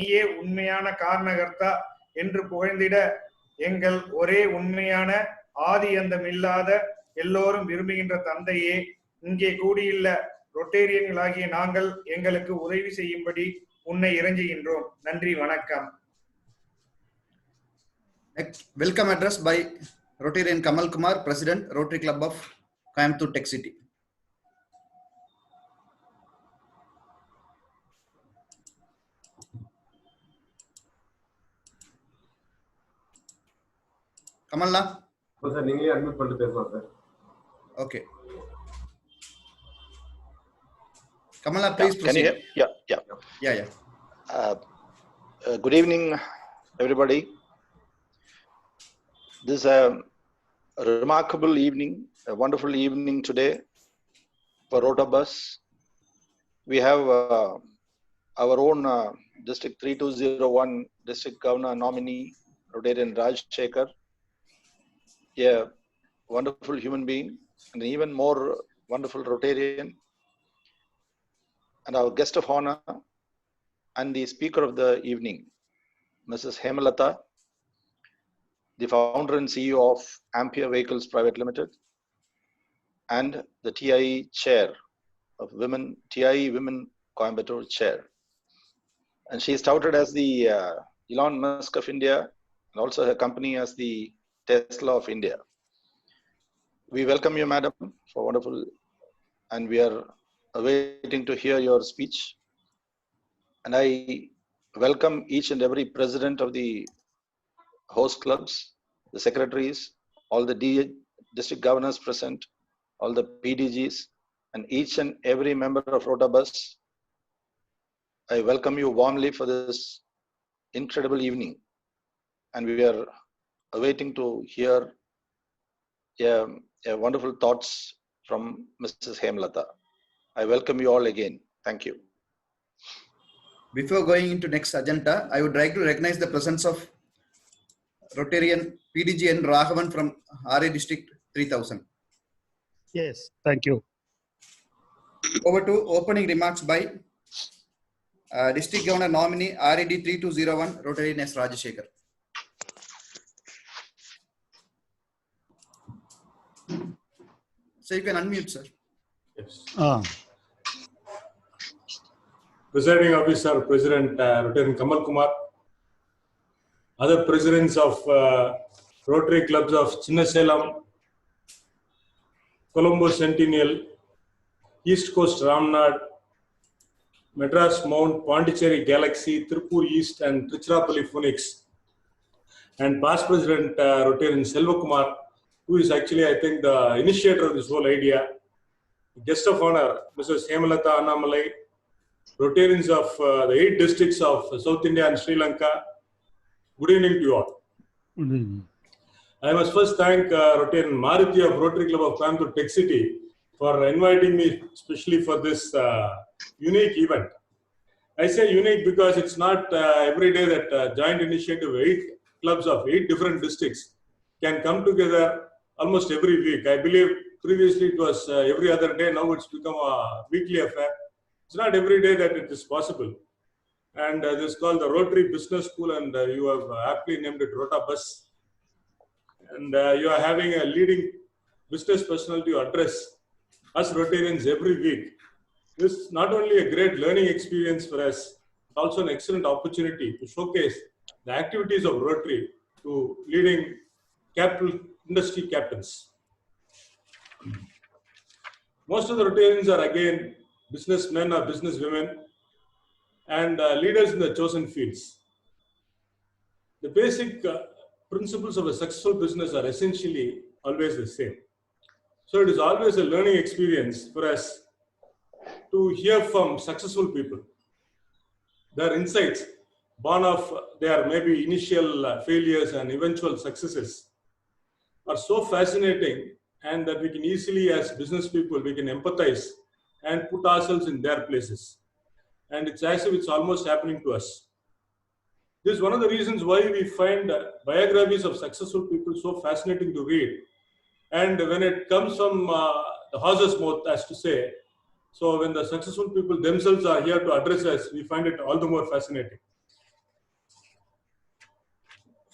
நீயே உண்மையான காரணகர்த்தா என்று புகழ்ந்திட எங்கள் ஒரே உண்மையான ஆதி அந்தம் இல்லாத எல்லோரும் விரும்புகின்ற தந்தையே, இங்கே கூடியுள்ள ரொட்டேரியன்களாகிய நாங்கள் எங்களுக்கு உதவி செய்யும்படி உன்னை இறைஞ்சுகின்றோம். நன்றி, வணக்கம். Welcome address by Rotarian Kamal Kumar, President, Rotary Club of Coimbatore Tech City. Kamalna? Sir, நீங்களே அட்மிட் பண்ணிட்டு பேசலாம் sir. Okay. Kamala, please proceed. Can you hear? Yeah. Good evening, everybody. This is a remarkable evening, a wonderful evening today for Rotabus. We have our own District 3201 District Governor nominee, Rotarian Raj Shekhar, a wonderful human being, and even more wonderful Rotarian, and our guest of honor and the speaker of the evening, Mrs. Hemalata, the founder and CEO of Ampere Vehicles Private Limited, and the TIE chair of TIE Women Coimbatore chair. And she is touted as the Elon Musk of India, and also her company as the Tesla of India. We welcome you, madam, for wonderful, and we are awaiting to hear your speech. And I welcome each and every president of the host clubs, the secretaries, all the district governors present, all the PDGs, and each and every member of Rotabus. I welcome you warmly for this incredible evening, and we are awaiting to hear wonderful thoughts from Mrs. Hemalata. I welcome you all again. Thank you. Before going into next agenda, I would like to recognize the presence of Rotarian PDG N. Raghavan from RA District 3000. Yes, thank you. Over to opening remarks by District Governor nominee RAD 3201 Rotarian S. Rajashekhar. So you can unmute, sir. Yes. Presiding Officer, President Rotarian Kamal Kumar, other presidents of Rotary Clubs of Chinnaselam, Colombo Centennial, East Coast Ramnad, Madras Mount, Pondicherry Galaxy, Tirupur East, and Tiruchirappalli Phoenix, and past President Rotarian Selva Kumar, who is actually, I think, the initiator of this whole idea. Guest of honor, Mrs. Hemalata Annamalai, Rotarians of the 8 districts of South India and Sri Lanka. Good evening to you all. I must first thank Rotarian Maruti of Rotary Club of Coimbatore Tech City for inviting me especially for this unique event. I say unique because it's not every day that joint initiative 8 clubs of 8 different districts can come together almost every week. I believe previously it was every other day, now it's become a weekly affair. It's not every day that it is possible. And this is called the Rotary Business School, and you have aptly named it Rotabus. And you are having a leading business personality to address us Rotarians every week. This is not only a great learning experience for us, but also an excellent opportunity to showcase the activities of Rotary to leading capital industry captains. Most of the Rotarians are again businessmen or businesswomen and leaders in the chosen fields. The basic principles of a successful business are essentially always the same. So it is always a learning experience for us to hear from successful people. Their insights, born of their maybe initial failures and eventual successes, are so fascinating, and that we can easily, as business people, we can empathize and put ourselves in their places. And it's as if it's almost happening to us. This is one of the reasons why we find biographies of successful people so fascinating to read. And when it comes from the horse's mouth, as to say, so when the successful people themselves are here to address us, we find it all the more fascinating.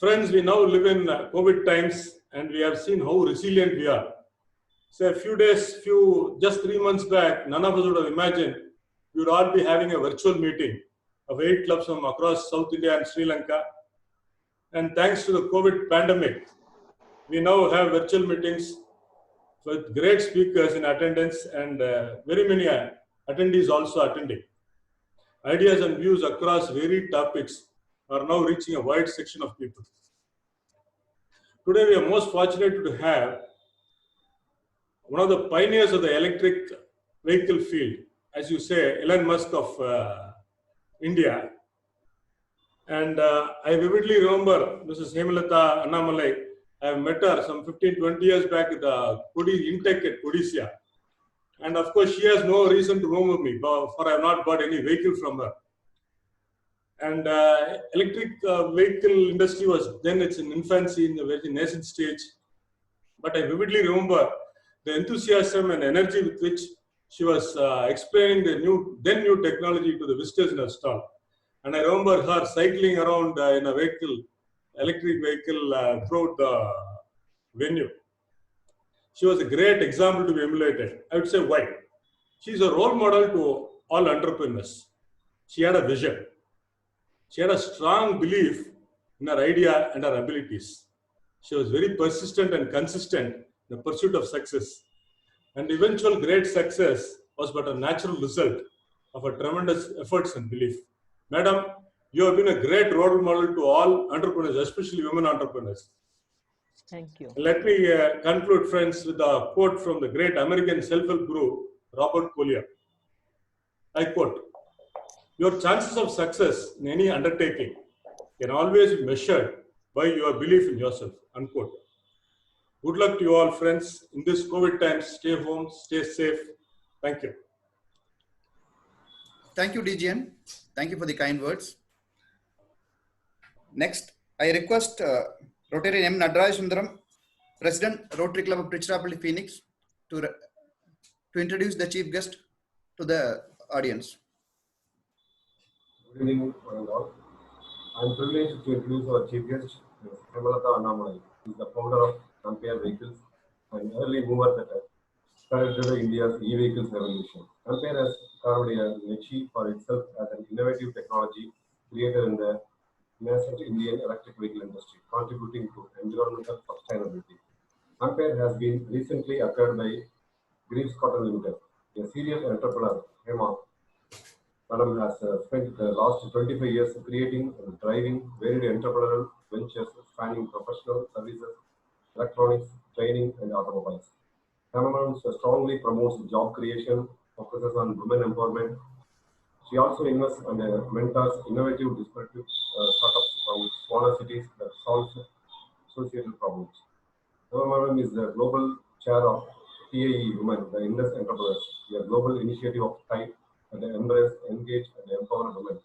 Friends, we now live in COVID times and we have seen how resilient we are. So just 3 months back, none of us would have imagined we would all be having a virtual meeting of 8 clubs from across South India and Sri Lanka. And thanks to the COVID pandemic, we now have virtual meetings with great speakers in attendance and very many attendees also attending. Ideas and views across varied topics are now reaching a wide section of people. Today, we are most fortunate to have one of the pioneers of the electric vehicle field, as you say, Elon Musk of India. And I vividly remember Mrs. Hemalata Annamalai. I have met her some 15, 20 years back at the Intech at Odisha. And of course, she has no reason to remember me, for I have not bought any vehicle from her. And electric vehicle industry was then it's in infancy, in a very nascent stage. But I vividly remember the enthusiasm and energy with which she was explaining the new technology to the visitors in her stall. And I remember her cycling around in a electric vehicle throughout the venue. She was a great example to be emulated. I would say why? She's a role model to all entrepreneurs. She had a vision. She had a strong belief in her idea and her abilities. She was very persistent and consistent in the pursuit of success. And eventual great success was but a natural result of her tremendous efforts and belief. Madam, you have been a great role model to all entrepreneurs, especially women entrepreneurs. Thank you. Let me conclude, friends, with a quote from the great American self-help guru, Robert Collier. I quote, "Your chances of success in any undertaking can always be measured by your belief in yourself," unquote. Good luck to you all, friends. In this COVID times, stay home, stay safe. Thank you. Thank you, DGN. Thank you for the kind words. Next, I request Rotarian M. Nadaraj Sundaram, President, Rotary Club of Tiruchirappalli, Phoenix, to introduce the chief guest to the audience. Good evening, all. I am privileged to introduce our chief guest, Ms. Hemalata Annamalai. She is the founder of Ampere Vehicles and early mover that started India's e-vehicles revolution. Ampere has carved a niche for itself as an innovative technology created in the nascent Indian electric vehicle industry, contributing to environmental sustainability. Ampere has been recently acquired by Greaves Cotton Limited. A serial entrepreneur, Hema Madam has spent the last 25 years creating and driving varied entrepreneurial ventures spanning professional services, electronics, training, and automobiles. Hema strongly promotes job creation, focuses on women empowerment. She also invests and mentors innovative disruptive startups from smaller cities that solve societal problems. Hema is the global chair of TAE Women, the Indus Entrepreneurs, a global initiative of type and embrace, engage, and empower women.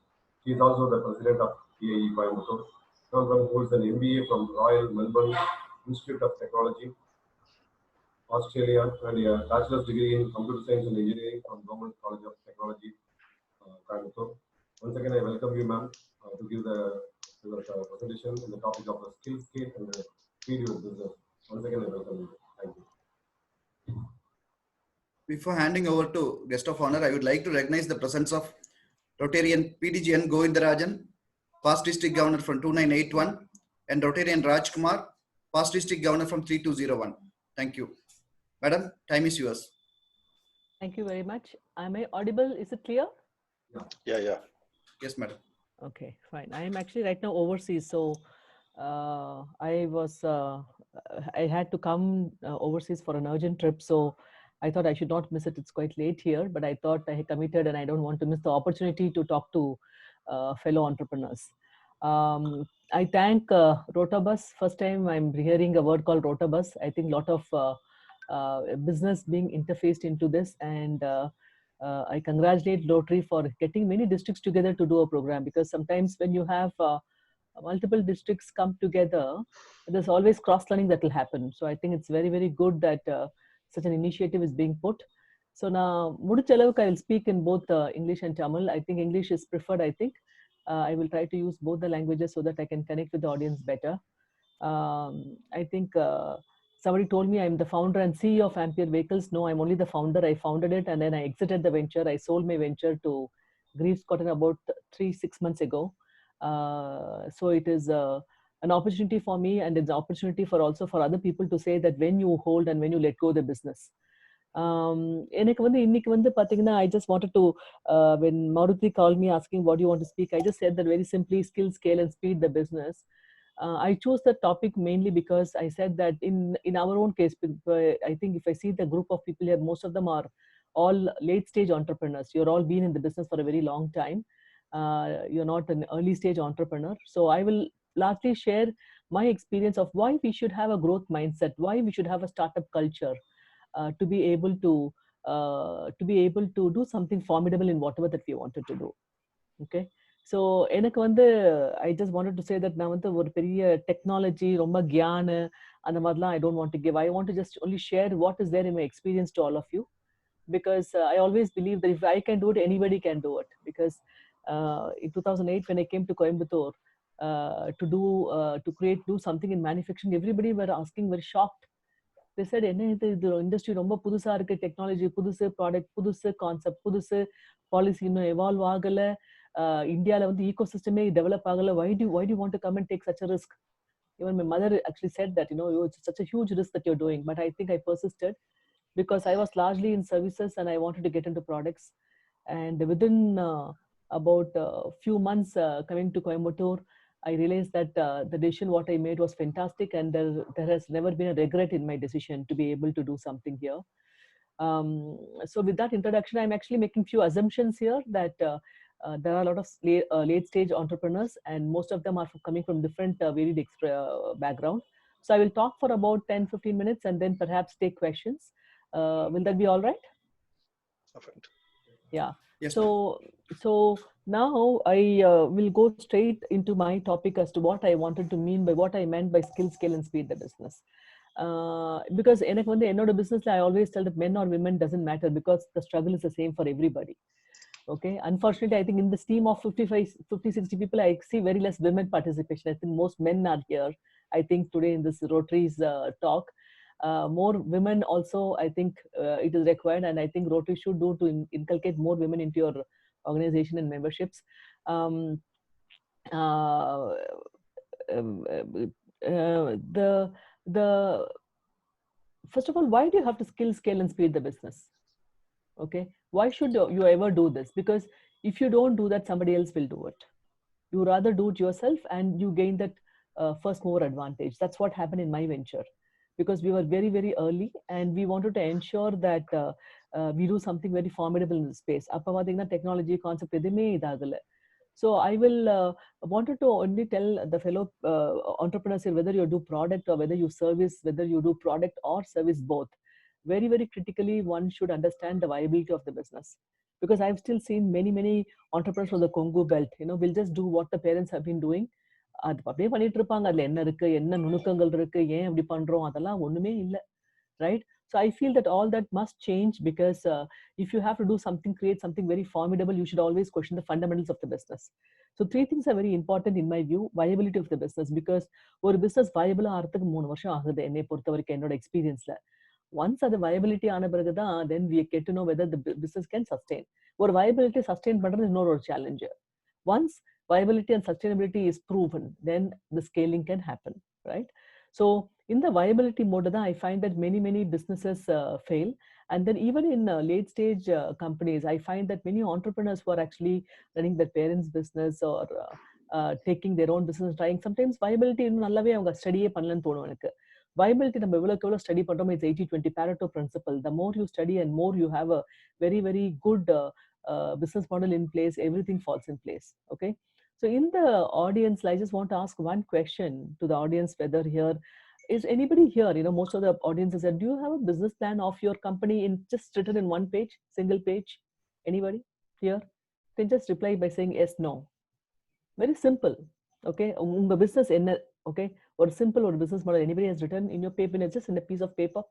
She is also the president of TAE Coimbatore. Madam holds an MBA from Royal Melbourne Institute of Technology, Australia, and a bachelor's degree in computer science and engineering from Government College of Technology, Coimbatore. Once again, I welcome you, ma'am, to give the presentation on the topic of the skill scale and the speed your business. Once again, I welcome you. Thank you. Before handing over to guest of honor, I would like to recognize the presence of Rotarian PDGN Govindarajan, past district governor from 2981, and Rotarian Rajkumar, past district governor from 3201. Thank you. Madam, time is yours. Thank you very much. Am I audible? Is it clear? Yeah. Yes, madam. Okay, fine. I am actually right now overseas, so I had to come overseas for an urgent trip, so I thought I should not miss it. It's quite late here, but I thought I had committed and I don't want to miss the opportunity to talk to fellow entrepreneurs. I thank Rotabus. First time I'm hearing a word called Rotabus. I think a lot of business being interfaced into this, and I congratulate Rotary for getting many districts together to do a program, because sometimes when you have multiple districts come together, there's always cross-learning that will happen. So I think it's very, very good that such an initiative is being put. So now, Muduchalavuk, I will speak in both English and Tamil. I think English is preferred, I think. I will try to use both the languages so that I can connect with the audience better. I think somebody told me I'm the founder and CEO of Ampere Vehicles. No, I'm only the founder. I founded it and then I exited the venture. I sold my venture to Greaves Cotton about 3-6 months ago. So it is an opportunity for me, and it's an opportunity for also for other people to say that when you hold and when you let go the business. எனக்கு வந்து இன்னைக்கு வந்து பாத்தீங்கன்னா I just wanted to when Maruti called me asking what do you want to speak, I just said that very simply skill, scale and speed the business. I chose that topic mainly because I said that in our own case, I think if I see the group of people here, most of them are all late stage entrepreneurs. You're all been in the business for a very long time. You're not an early stage entrepreneur. So I will largely share my experience of why we should have a growth mindset, why we should have a startup culture, to be able to do something formidable in whatever that we wanted to do. Okay. So எனக்கு வந்து I just wanted to say that நான் வந்து ஒரு பெரிய technology ரொம்ப கியானு அந்த மாதிரிலாம் I don't want to give. I want to just only share what is there in my experience to all of you, because I always believe that if I can do it, anybody can do it. Because in 2008 when I came to Coimbatore to do something in manufacturing, everybody were asking, very shocked. They said என்ன இது industry ரொம்ப புதுசா இருக்கு, technology புதுசு, product புதுசு, concept புதுசு, policy இன்னும் evolve ஆகல, இந்தியால வந்து ecosystem develop agala, why do you want to come and take such a risk? Even my mother actually said that, it's such a huge risk that you're doing. But I think I persisted because I was largely in services and I wanted to get into products. And within about a few months coming to Coimbatore, I realized that the decision what I made was fantastic, and there has never been a regret in my decision to be able to do something here. So with that introduction, I'm actually making few assumptions here that there are a lot of late stage entrepreneurs, and most of them are coming from different varied background. So I will talk for about 10-15 minutes and then perhaps take questions. Will that be all right? Perfect. Yeah. Yes, So now I will go straight into my topic as to what I wanted to mean by what I meant by skill, scale and speed the business. Because எனக்கு வந்து என்னோட businessல I always tell that men or women doesn't matter, because the struggle is the same for everybody. Okay. Unfortunately, I think in this team of 50-60 people, I see very less women participation. I think most men are here. I think today in this Rotary's talk, more women also, I think it is required, and I think Rotary should do to inculcate more women into your organization and memberships. First of all, why do you have to skill, scale and speed the business? Okay, why should you ever do this? Because if you don't do that, somebody else will do it. You rather do it yourself and you gain that first mover advantage. That's what happened in my venture, because we were very, very early and we wanted to ensure that we do something very formidable in the space. Appa pathina technology concept edume idagala. So I will wanted to only tell the fellow entrepreneurs here, whether you do product or whether you service, whether you do product or service both, very, very critically, one should understand the viability of the business. Because I've still seen many entrepreneurs from the Congo belt, will just do what the parents have been doing. அது அப்படியே பண்ணிட்டு இருப்பாங்க. அதுல என்ன இருக்கு, என்ன நுணுக்கங்கள் இருக்கு, ஏன் அப்படி பண்றோம், அதெல்லாம் ஒண்ணுமே இல்லை, right? So I feel that all that must change, because if you have to do something, create something very formidable, you should always question the fundamentals of the business. So 3 things are very important in my view. Viability of the business, because ஒரு business viable ஆகிறதுக்கு 3 வருஷம் ஆகுது என்னை பொறுத்த வரைக்கும், என்னோட எக்ஸ்பீரியன்ஸ்ல. Once the viability ஆன பிறகுதான் then we get to know whether the business can sustain. ஒரு viability sustain பண்றது இன்னொரு ஒரு challenge. Once viability and sustainability is proven, then the scaling can happen, right? So in the viability mode, I find that many businesses fail. And then even in late stage companies, I find that many entrepreneurs who are actually running their parents' business or taking their own business, trying, sometimes viability இன்னும் நல்லாவே அவங்க ஸ்டடியே பண்ணலன்னு தோணும் எனக்கு. Viability நம்ம எவ்வளவு study பண்றோம், it's 80-20 Pareto principle. The more you study and more you have a very, very good business model in place, everything falls in place. Okay. So in the audience, I just want to ask one question to the audience, whether here is anybody here, most of the audiences said, do you have a business plan of your company in just written in one page, single page? Anybody here? Then just reply by saying yes, no. Very simple. Okay. Unga business enna, okay, or simple or business model anybody has written in your paper, just in a piece of paper?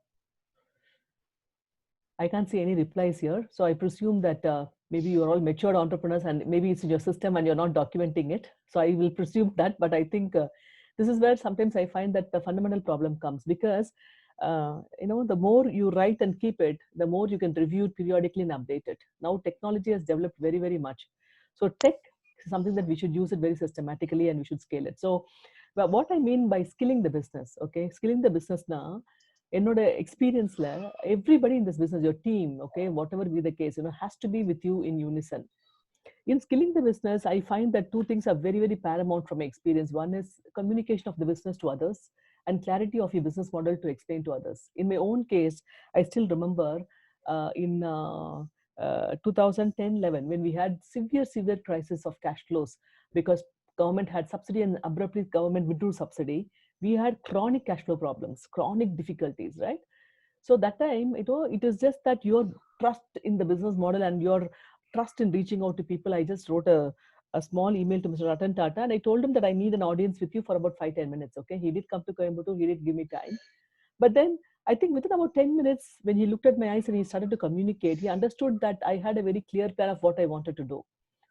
I can't see any replies here, so I presume that maybe you're all matured entrepreneurs and maybe it's in your system and you're not documenting it. So I will presume that, but I think this is where sometimes I find that the fundamental problem comes, because the more you write and keep it, the more you can review it periodically and update it. Now technology has developed very, very much. So tech is something that we should use it very systematically and we should scale it. So but what I mean by skilling the business, okay, skilling the business now, என்னோட எக்ஸ்பீரியன்ஸ்ல everybody in this business, your team, okay, whatever be the case, has to be with you in unison. In skilling the business, I find that two things are very, very paramount from my experience. One is communication of the business to others and clarity of your business model to explain to others. In my own case, I still remember in 2010-11, when we had severe crisis of cash flows because government had subsidy and abruptly government withdrew subsidy. We had chronic cash flow problems, chronic difficulties, right? So that time, it is just that your trust in the business model and your trust in reaching out to people. I just wrote a small email to Mr. Ratan Tata and I told him that I need an audience with you for about 5-10 minutes. Okay, he did come to Coimbatore, he did give me time. But then I think within about 10 minutes, when he looked at my eyes and he started to communicate, he understood that I had a very clear plan of what I wanted to do.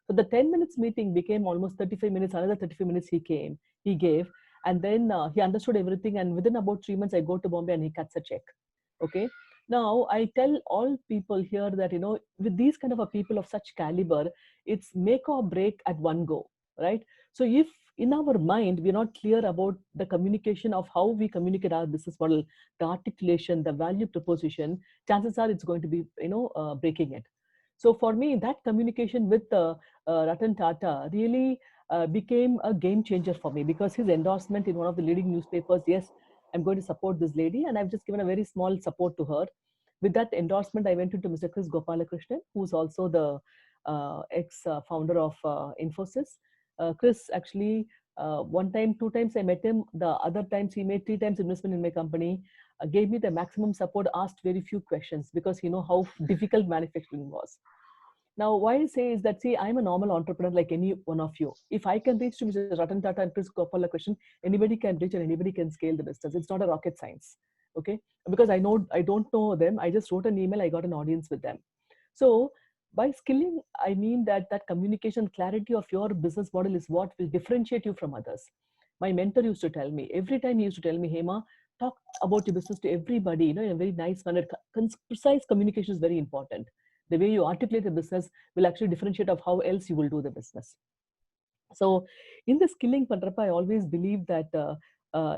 So the 10 minutes meeting became almost 35 minutes, another 35 minutes he gave, and then he understood everything. And within about 3 months, I go to Bombay and he cuts a check. Okay. Now I tell all people here that, with these kind of a people of such caliber, it's make or break at one go, right? So if in our mind, we're not clear about the communication of how we communicate our business model, the articulation, the value proposition, chances are it's going to be, breaking it. So for me, that communication with Ratan Tata really became a game changer for me, because his endorsement in one of the leading newspapers, yes, I'm going to support this lady, and I've just given a very small support to her. With that endorsement, I went into Mr. Chris Gopalakrishnan, who's also the ex-founder of Infosys. Chris actually, one time, 2 times I met him. The other times he made 3 times investment in my company, gave me the maximum support, asked very few questions because he know how difficult manufacturing was. Now, why I say is that, see, I'm a normal entrepreneur like any one of you. If I can reach to Mr. Ratan Tata and Chris Gopalakrishnan, anybody can reach and anybody can scale the business. It's not a rocket science, okay? Because I don't know them. I just wrote an email, I got an audience with them. So by skilling, I mean that communication, clarity of your business model is what will differentiate you from others. My mentor used to tell me, every time he used to tell me, Hema, talk about your business to everybody, in a very nice manner. Precise communication is very important. The way you articulate the business will actually differentiate of how else you will do the business. So in the skilling Pandrappa, I always believe that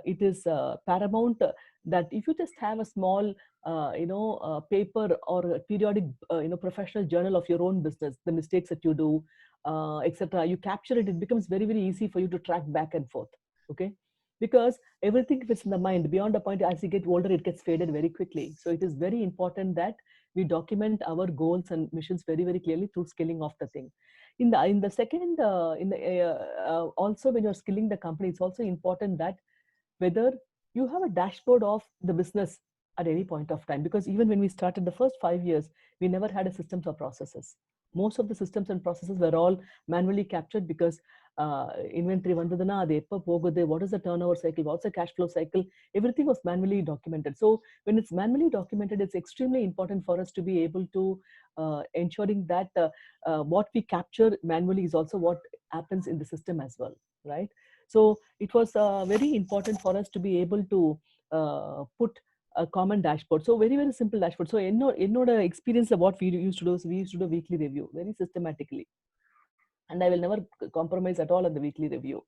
it is paramount that if you just have a small, paper or a periodic, professional journal of your own business, the mistakes that you do, etc., you capture it, it becomes very, very easy for you to track back and forth. Okay. Because everything fits in the mind. Beyond a point, as you get older, it gets faded very quickly. So it is very important that we document our goals and missions very, very clearly through skilling of the thing. In the second, also when you're skilling the company, it's also important that whether you have a dashboard of the business at any point of time, because even when we started the first 5 years, we never had a systems or processes. Most of the systems and processes were all manually captured because inventory vandadana adu eppa pogudhu, what is the turnover cycle, what's the cash flow cycle, everything was manually documented. So when it's manually documented, it's extremely important for us to be able to ensuring that what we capture manually is also what happens in the system as well, right? So it was very important for us to be able to put a common dashboard. So very, very simple dashboard. So என்னோட experience of what we used to do is we used to do a weekly review very systematically. And I will never compromise at all on the weekly review.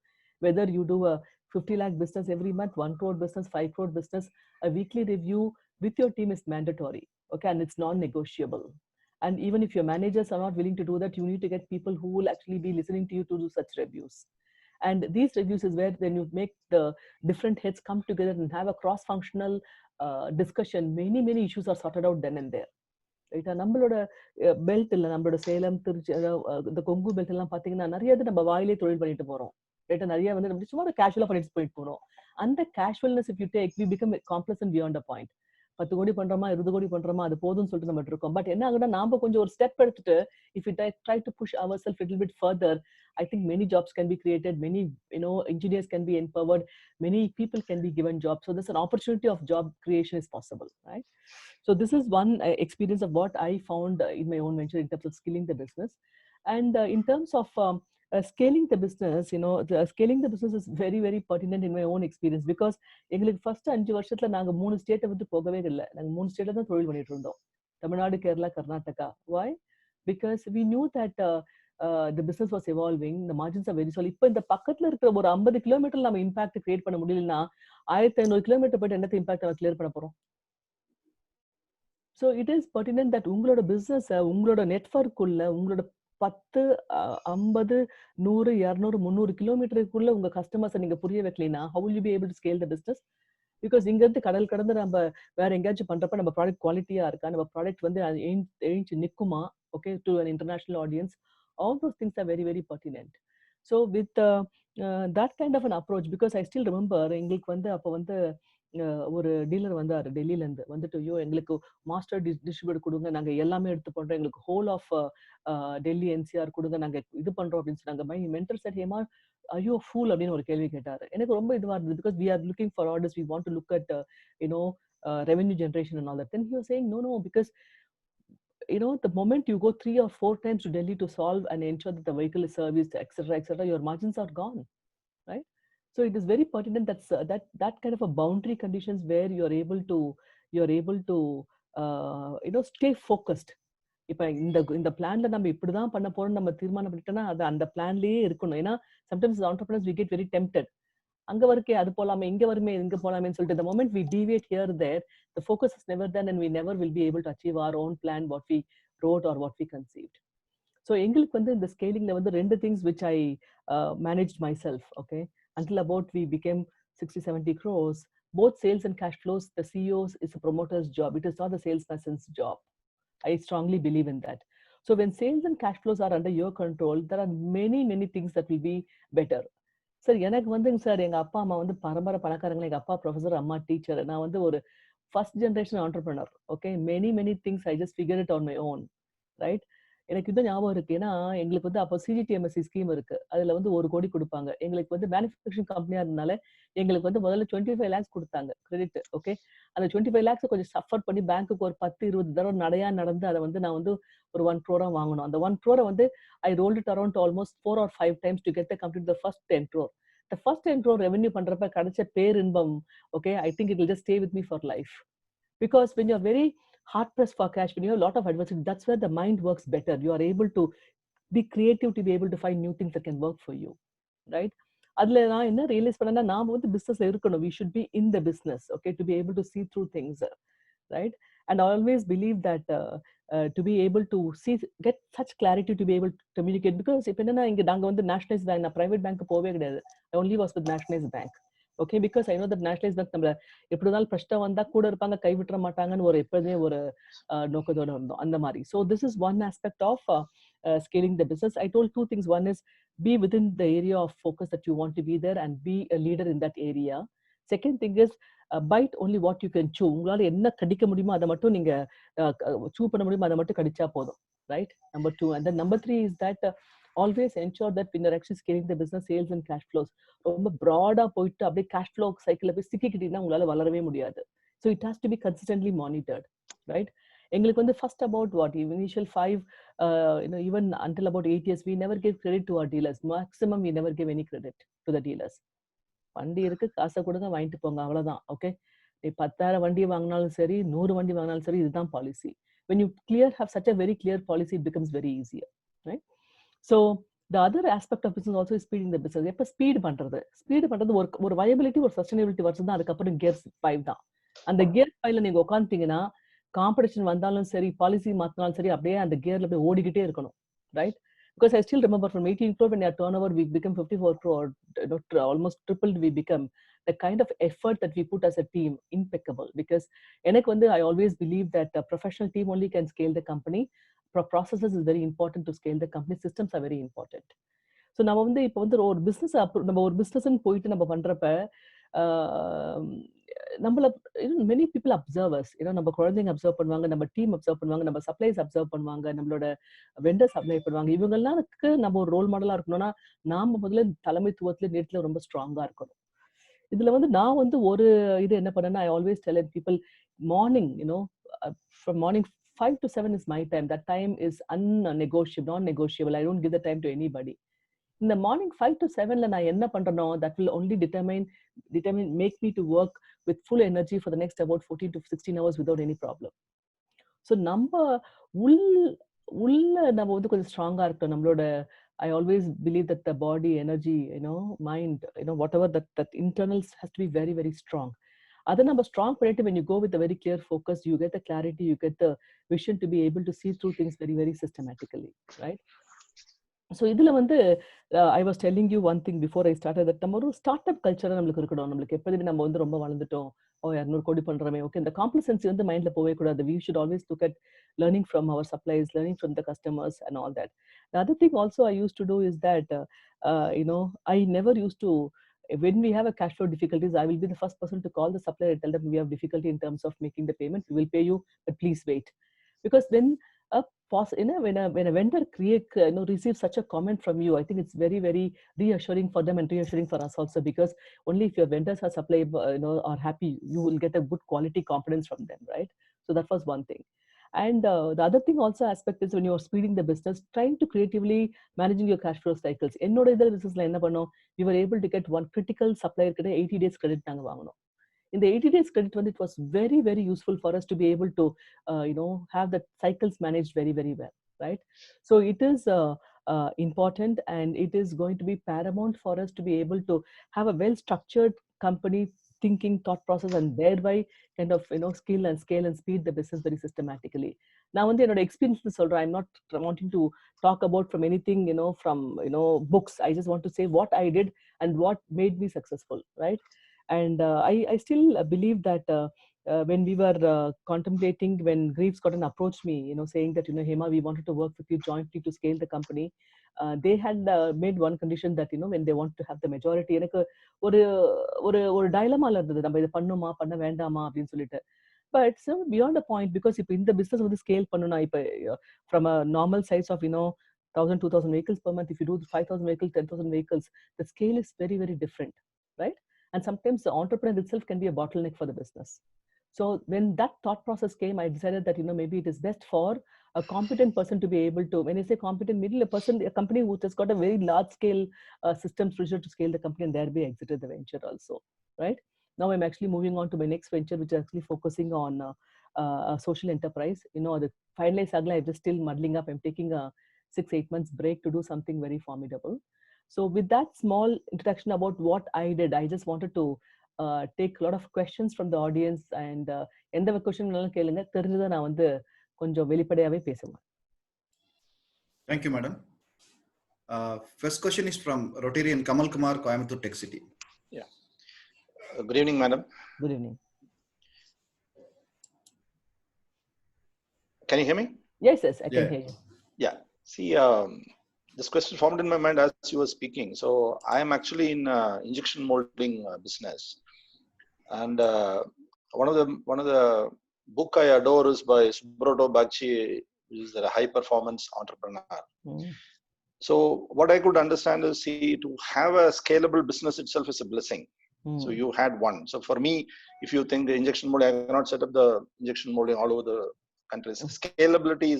Whether you do a 50 lakh business every month, 1 crore business, 5 crore business, a weekly review with your team is mandatory. Okay. And it's non-negotiable. And even if your managers are not willing to do that, you need to get people who will actually be listening to you to do such reviews. And these reviews is where then you make the different heads come together and have a cross-functional discussion. Many, many issues are sorted out then and there. Right? நம்மளோட belt இல்லை, நம்மளோட சேலம், திருச்சி, இந்த Kongu belt எல்லாம் பார்த்தீங்கன்னா நிறைய நம்ம வாயிலே தொழில் பண்ணிட்டு போறோம். ரைட்டா, நிறைய வந்து நம்ம சும்மா கேஷுவலா பண்ணிட்டு போயிட்டு போறோம். அந்த casualness if you take, we become complacent beyond a point. 10 கோடி பண்றோமா 20 கோடி பண்றோமா அது போதும்னு சொல்லிட்டு நம்ம இருக்கோம். பட் என்ன ஆகுனா நாம கொஞ்சம் ஒரு ஸ்டெப் எடுத்துட்டு if we try to push ourselves a little bit further, I think many jobs can be created, many engineers can be empowered, many people can be given jobs. So there's an opportunity of job creation is possible, right? So this is one experience of what I found in my own venture in terms of scaling the business. And in terms of scaling the business, scaling the business is very, very pertinent in my own experience because எங்களுக்கு first 5 வருஷத்துல நாங்க 3 ஸ்டேட்டை விட்டு போகவே இல்லை. நாங்க 3 ஸ்டேட்ல தான் தொழில் பண்ணிட்டு இருந்தோம். Tamil Nadu, Kerala, Karnataka. Why? Because we knew that the business was evolving, the margins are very solid. இப்போ இந்த பக்கத்துல இருக்கிற ஒரு 50 கிலோமீட்டர் நம்ம இம்பாக்ட் கிரியேட் பண்ண முடியலன்னா 1500 கிலோமீட்டர் போயிட்டு என்னத்த இம்பாக்ட் நம்ம கிளியர் பண்ண போறோம்? So it is pertinent that உங்களோட business உங்களோட நெட்வொர்க் உள்ள உங்களோட 10, 50, 100, 200, 300 கிலோமீட்டருக்குள்ள உங்க கஸ்டமர்ஸை நீங்க புரிய வைக்கலைன்னா how will you be able to scale the business? Because இங்க இருந்து கடல் கடந்து நம்ம வேற எங்கேயாச்சும் பண்றப்ப நம்ம ப்ராடக்ட் குவாலிட்டியா இருக்கா, நம்ம ப்ராடக்ட் வந்து எழுந்து நிக்குமா, okay, to an international audience, all those things are very, very pertinent. So with that kind of an approach, because I still remember எங்களுக்கு வந்து அப்போ வந்து ஒரு டீலர் வந்தாரு டெல்லியில இருந்து வந்துட்டு, ஐயோ எங்களுக்கு மாஸ்டர் டிஸ்ட்ரிபியூட்டர் கொடுங்க, நாங்க எல்லாமே எடுத்து பண்றோம், எங்களுக்கு ஹோல் ஆஃப் டெல்லி என்சிஆர் கொடுங்க, நாங்க இது பண்றோம் அப்படின்னு சொன்னாங்க. மை மென்டர் செட், ஹேமா ஐயோ ஃபூல் அப்படின்னு ஒரு கேள்வி கேட்டாரு. எனக்கு ரொம்ப இதுவா இருந்தது because we are looking for orders, we want to look at revenue generation and all that. Then he was saying no, because the moment you go 3 or 4 times to Delhi to solve and ensure that the vehicle is serviced, etc., your margins are gone, right? So it is very pertinent that kind of a boundary conditions where you're able to stay focused. இப்ப இந்த பிளான்ல நம்ம இப்படிதான் பண்ண போறோம் நம்ம தீர்மானம் பண்ணிட்டோம்னா அது அந்த பிளான்லயே இருக்கணும். ஏன்னா sometimes entrepreneurs we get very tempted. அங்க வரைக்கே அது போலாமே, இங்க வருமே, இங்க போலாமேன்னு சொல்லிட்டு the moment we deviate here there, the focus is never there and we never will be able to achieve our own plan, what we wrote or what we conceived. So எங்களுக்கு வந்து இந்த ஸ்கேலிங்ல வந்து 2 things which I managed myself, okay, until about we became 60-70 crores. Both sales and cash flows, the CEO's is a promoter's job, it is not the salesperson's job. I strongly believe in that. So when sales and cash flows are under your control, there are many things that will be better. Sir எனக்கு வந்துங்க sir எங்க அப்பா அம்மா வந்து பரம்பரை பணக்காரங்களா, எங்க அப்பா professor, அம்மா டீச்சர், நான் வந்து ஒரு first generation entrepreneur. Okay, many things I just figure it on my own, right? எனக்கு இது ஞாபகம் இருக்கு. ஏன்னா எங்களுக்கு வந்து அப்போ CGTMSC ஸ்கீம் இருக்கு, அதுல வந்து 1 கோடி கொடுப்பாங்க. எங்களுக்கு வந்து மேனுஃபேக்சரிங் கம்பெனியா இருந்தனால எங்களுக்கு வந்து முதல்ல 25 lakhs கொடுத்தாங்க கிரெடிட். ஓகே, அந்த 25 lakhs கொஞ்சம் சஃபர் பண்ணி பேங்க்குக்கு ஒரு 10-20 தடவை நடையா நடந்து அதை வந்து நான் வந்து ஒரு 1 crore வாங்கணும். அந்த 1 crore வந்து I rolled it around to almost 4 or 5 times to get the complete the first 10 crore. The first 10 crore revenue பண்றப்ப கிடைச்ச பேரின்பம், okay, I think it will just stay with me for life. Because when you're very hard pressed for cash, when you have a lot of adversity, that's where the mind works better. You are able to be creative, to be able to find new things that can work for you, right? அதுல நான் என்ன realise பண்ணேன்னா, நாம வந்து பிசினஸ்ல இருக்கணும். We should be in the business, okay, to be able to see through things, right? And I always believe that to be able to get such clarity, to be able to communicate. Because இப்ப என்னன்னா, இங்க நாங்க வந்து nationalise bank, நான் private bank போவே கிடையாது. I only was with nationalized bank. Okay, because I know that nationalized bank நம்மள எப்படி இருந்தாலும் பிரச்சனை வந்தா கூட இருப்பாங்க, கை விட்டுற மாட்டாங்கன்னு ஒரு எப்போதுமே ஒரு நோக்கத்தோட இருந்தோம் அந்த மாதிரி. So this is one aspect of scaling the business. I told 2 things. One is be within the area of focus that you want to be there and be a leader in that area. Second thing is bite only what you can chew. உங்களால என்ன கடிக்க முடியுமோ அதை மட்டும் நீங்க chew பண்ண முடியுமோ அதை மட்டும் கடிச்சா போதும், right? Number 2. And then number 3 is that always ensure that when you're actually scaling the business, sales and cash flows, ரொம்ப broad-ஆ போயிட்டு அப்படியே cash flow சைக்கிள்ல போய் சிக்கிக்கிட்டீங்கன்னா உங்களால வளரவே முடியாது. So it has to be consistently monitored, right? எங்களுக்கு வந்து first about what initial 5 even until about 8 years we never gave credit to our dealers. Maximum we never gave any credit to the dealers. வண்டி இருக்கு, காசை கொடுங்க, வாங்கிட்டு போங்க, அவ்வளவுதான். Okay, நீ 10,000 வண்டி வாங்கினாலும் சரி, 100 வண்டி வாங்கினாலும் சரி, இதுதான் policy. When you have such a very clear policy, it becomes very easier, right? So the other aspect of business also is speeding the business. எப்ப ஸ்பீட் பண்றது ஒரு viability, ஒரு sustainability வருதுன்னா அதுக்கப்புறம் gear 5 தான். அந்த gear 5ல நீங்க உட்காந்துட்டீங்கன்னா காம்படிஷன் வந்தாலும் சரி, பாலிசி மாத்தினாலும் சரி, அப்படியே அந்த gearல போய் ஓடிக்கிட்டே இருக்கணும், right? Because I still remember from 18 crore when our turnover we became 54 crore, almost tripled we become. The kind of effort that we put as a team, impeccable. Because எனக்கு வந்து I always believe that a professional team only can scale the company. Processes is very important to scale the company. Systems are very important. So நம்ம வந்து இப்போ வந்து ஒரு business நம்ம ஒரு பிசினஸ்ன்னு போயிட்டு நம்ம பண்றப்ப நம்மள many people observe us. நம்ம குழந்தைங்க அப்சர்வ் பண்ணுவாங்க, நம்ம டீம் அப்சர்வ் பண்ணுவாங்க, நம்ம சப்ளைஸ் அப்சர்வ் பண்ணுவாங்க, நம்மளோட வெண்டர்ஸ் அப்ளை பண்ணுவாங்க. இவங்கெல்லாம்க்கு நம்ம ஒரு ரோல் மாடலா இருக்கணும்னா, நாம முதல்ல தலைமைத்துவத்துல நேரத்துல ரொம்ப ஸ்ட்ராங்கா இருக்கணும். இதுல நான் ஒரு இது என்ன பண்ணேன்னா, I always tell people morning, from morning 5 to 7 is my time. That time is unnegotiable, non-negotiable. I don't give the time to anybody. In the morning 5 to 7 நான் என்ன பண்றேனோ, that will only determine make me to work with full energy for the next about 14 to 16 hours without any problem. So நம்ம உள்ள நம்ம கொஞ்சம் ஸ்ட்ராங்கா இருக்கணும். நம்மளோட I always believe that the body, energy, mind, whatever that internals has to be very, very strong. Other number strong பண்ணிட்டு when you go with a very clear focus, you get the clarity, you get the vision to be able to see through things very, very systematically, right? So இதுல I was telling you one thing before I started that நம்ம ஒரு start up culture நம்மளுக்கு இருக்கணும். நம்மளுக்கு எப்போதுமே நம்ம ரொம்ப வளர்ந்துட்டோம், 200 கோடி பண்றோமே, ஓகே, இந்த காம்ப்ளசன்சி மைண்ட்ல போவே கூடாது. We should always look at learning from our suppliers, learning from the customers and all that. The other thing also I used to do is that I never used to, when we have a cash flow difficulties, I will be the first person to call the supplier and tell them we have difficulty in terms of making the payment. We will pay you, but please wait. Because when when a vendor receives such a comment from you, I think it's very, very reassuring for them and reassuring for us also, because only if your vendors are supply are happy, you will get a good quality confidence from them, right? So that was one thing. And the other thing also aspect is when you are speeding the business, trying to creatively managing your cash flow cycles. என்னோட இதர businessல என்ன பண்ணோம், we were able to get one critical supplier கிட்ட 80 days credit நாங்க வாங்கணும். In the 80 days credit, it was very, very useful for us to be able to, have the cycles managed very, very well, right? So it is important, and it is going to be paramount for us to be able to have a well-structured company thinking, thought process, and thereby kind of, skill and scale and speed the business very systematically. Now, என்னோட experience சொல்றேன், I'm not wanting to talk about from anything, from, books. I just want to say what I did and what made me successful, right? And I still believe that when we were contemplating, when Greaves Cotton approached me, saying that, Hema, we wanted to work with you jointly to scale the company. They had made one condition that, when they want to have the majority, எனக்கு ஒரு dilemma இருந்தது, நம்ம இதை பண்ணுமா பண்ண வேண்டாமா அப்படின்னு சொல்லிட்டு. But so beyond the point, because இப்போ இந்த business scale பண்ணனும், இப்போ from a normal size of 1,000, 2,000 vehicles per month, if you do 5,000 vehicles, 10,000 vehicles, the scale is very, very different, right? And sometimes the entrepreneur itself can be a bottleneck for the business. So when that thought process came, I decided that, maybe it is best for a competent person to be able to, when I say competent, maybe a company which has got a very large scale system structure to scale the company, and thereby exited the venture also, right? Now I'm actually moving on to my next venture, which is actually focusing on a social enterprise. The finalize agla, I'm just still muddling up. I'm taking a 6-8 months break to do something very formidable. So with that small introduction about what I did, I just wanted to take a lot of questions from the audience, and எந்த question கேளுங்க, தெரிஞ்சதை நான் கொஞ்சம் வெளிப்படையாவே பேசுவேன். Thank you, madam. First question is from Rotarian Kamal Kumar, Coimbatore Tech City. Yeah. Good evening, madam. Good evening. Can you hear me? Yes, I can hear you. Yeah. See, this question formed in my mind as you were speaking. So I am actually in injection molding business, and one of the book I adore is by Subroto Bagchi, which is a high performance entrepreneur. So what I could understand is, see, to have a scalable business itself is a blessing. So you had one. So for me, if you think the injection molding, I cannot set up the injection molding all over the countries. Scalability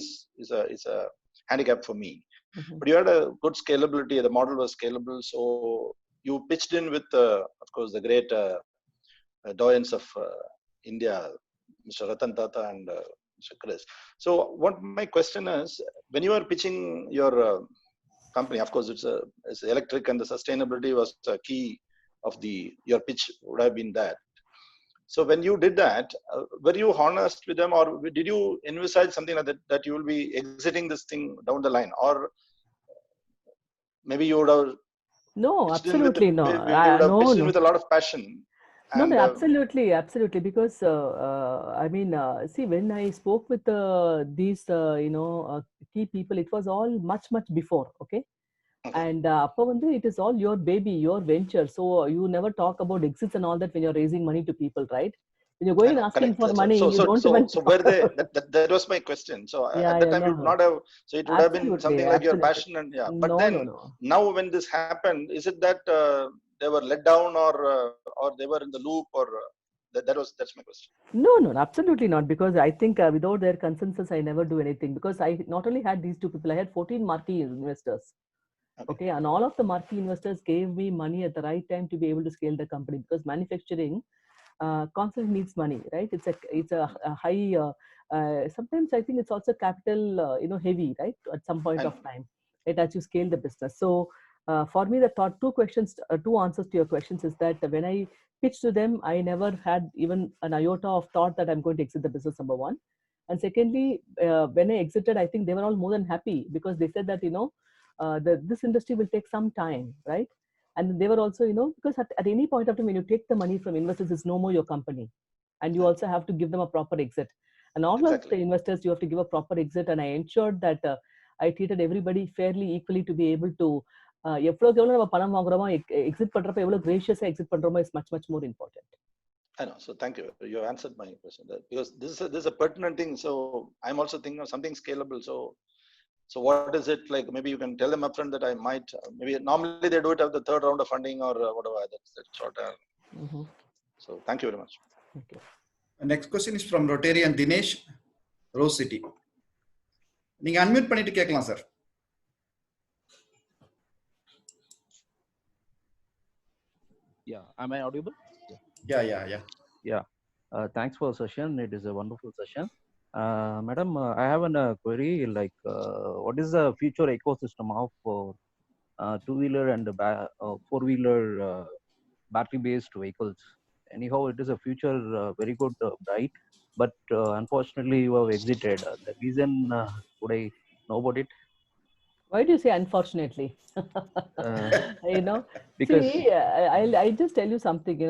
is a handicap for me. But you had a good scalability. The model was scalable. So you pitched in with, of course, the great doyens of India, Mr. Ratan Tata and Mr. Chris. So what my question is, when you are pitching your company, of course, it's electric, and the sustainability was the key of your pitch would have been that. So when you did that, were you honest with them, or did you envisage something like that you will be exiting this thing down the line, or maybe you would have? No, absolutely no. You would have pitched in with a lot of passion. No, absolutely. Because I mean, see, when I spoke with these, key people, it was all much before. Okay, Okay. And அப்ப வந்து it is all your baby, your venture. So you never talk about exits and all that when you're raising money to people, right? When you're I going and know, asking correct. for That's money, right. you don't even So talk were they? about. That was my question. So Yeah, at that yeah, time, no, you would no. not have. So it would have been Absolutely, something like your absolutely. passion, and yeah. But No, then no, no. now, when this happened, is it that they were let down, or they were in the loop, or that's my question. No, no, absolutely not. Because I think without their consensus, I never do anything. Because I not only had these two people, I had 14 marquee investors. Okay. Okay, and all of the marquee investors gave me money at the right time to be able to scale the company, because manufacturing constantly needs money, right? It's a high. Sometimes I think it's also capital, heavy, right? At some point I of know. time, it as you scale the business. So for me, the thought two answers to your questions is that when I pitched to them, I never had even an iota of thought that I'm going to exit the business. Number one, and secondly, when I exited, I think they were all more than happy, because they said that this industry will take some time, right? And they were also, because at any point of time when you take the money from investors, it's no more your company, and you Yeah. also have to give them a proper exit. And all of the Exactly. investors, you have to give a proper exit. And I ensured that I treated everybody fairly, equally, to be able to எவ்வளோக்கு எவ்வளோ நம்ம பணம் வாங்குறோமோ, exit பண்றப்ப எவ்வளோ கிரேஷியஸா exit பண்றோமோ is much more important. I know. So thank you. You have answered my question because this is a pertinent thing. So I'm also thinking of something scalable. So what is it like? Maybe you can tell them upfront that I might. Maybe normally they do it at the third round of funding or whatever. That's short. So thank you very much. Thank you. Next question is from Rotarian Dinesh, Rose City. நீங்க unmute பண்ணிட்டு கேட்கலாம் sir. Yeah, am I audible? Yeah. Thanks for the session. It is a wonderful session. Madam, I have a query like what is the future ecosystem of two-wheeler and four-wheeler battery-based vehicles? Anyhow, it is a future very good, bright, but unfortunately you have exited. The reason, would I know about it? Why do you say unfortunately? Because See, I'll just tell you something,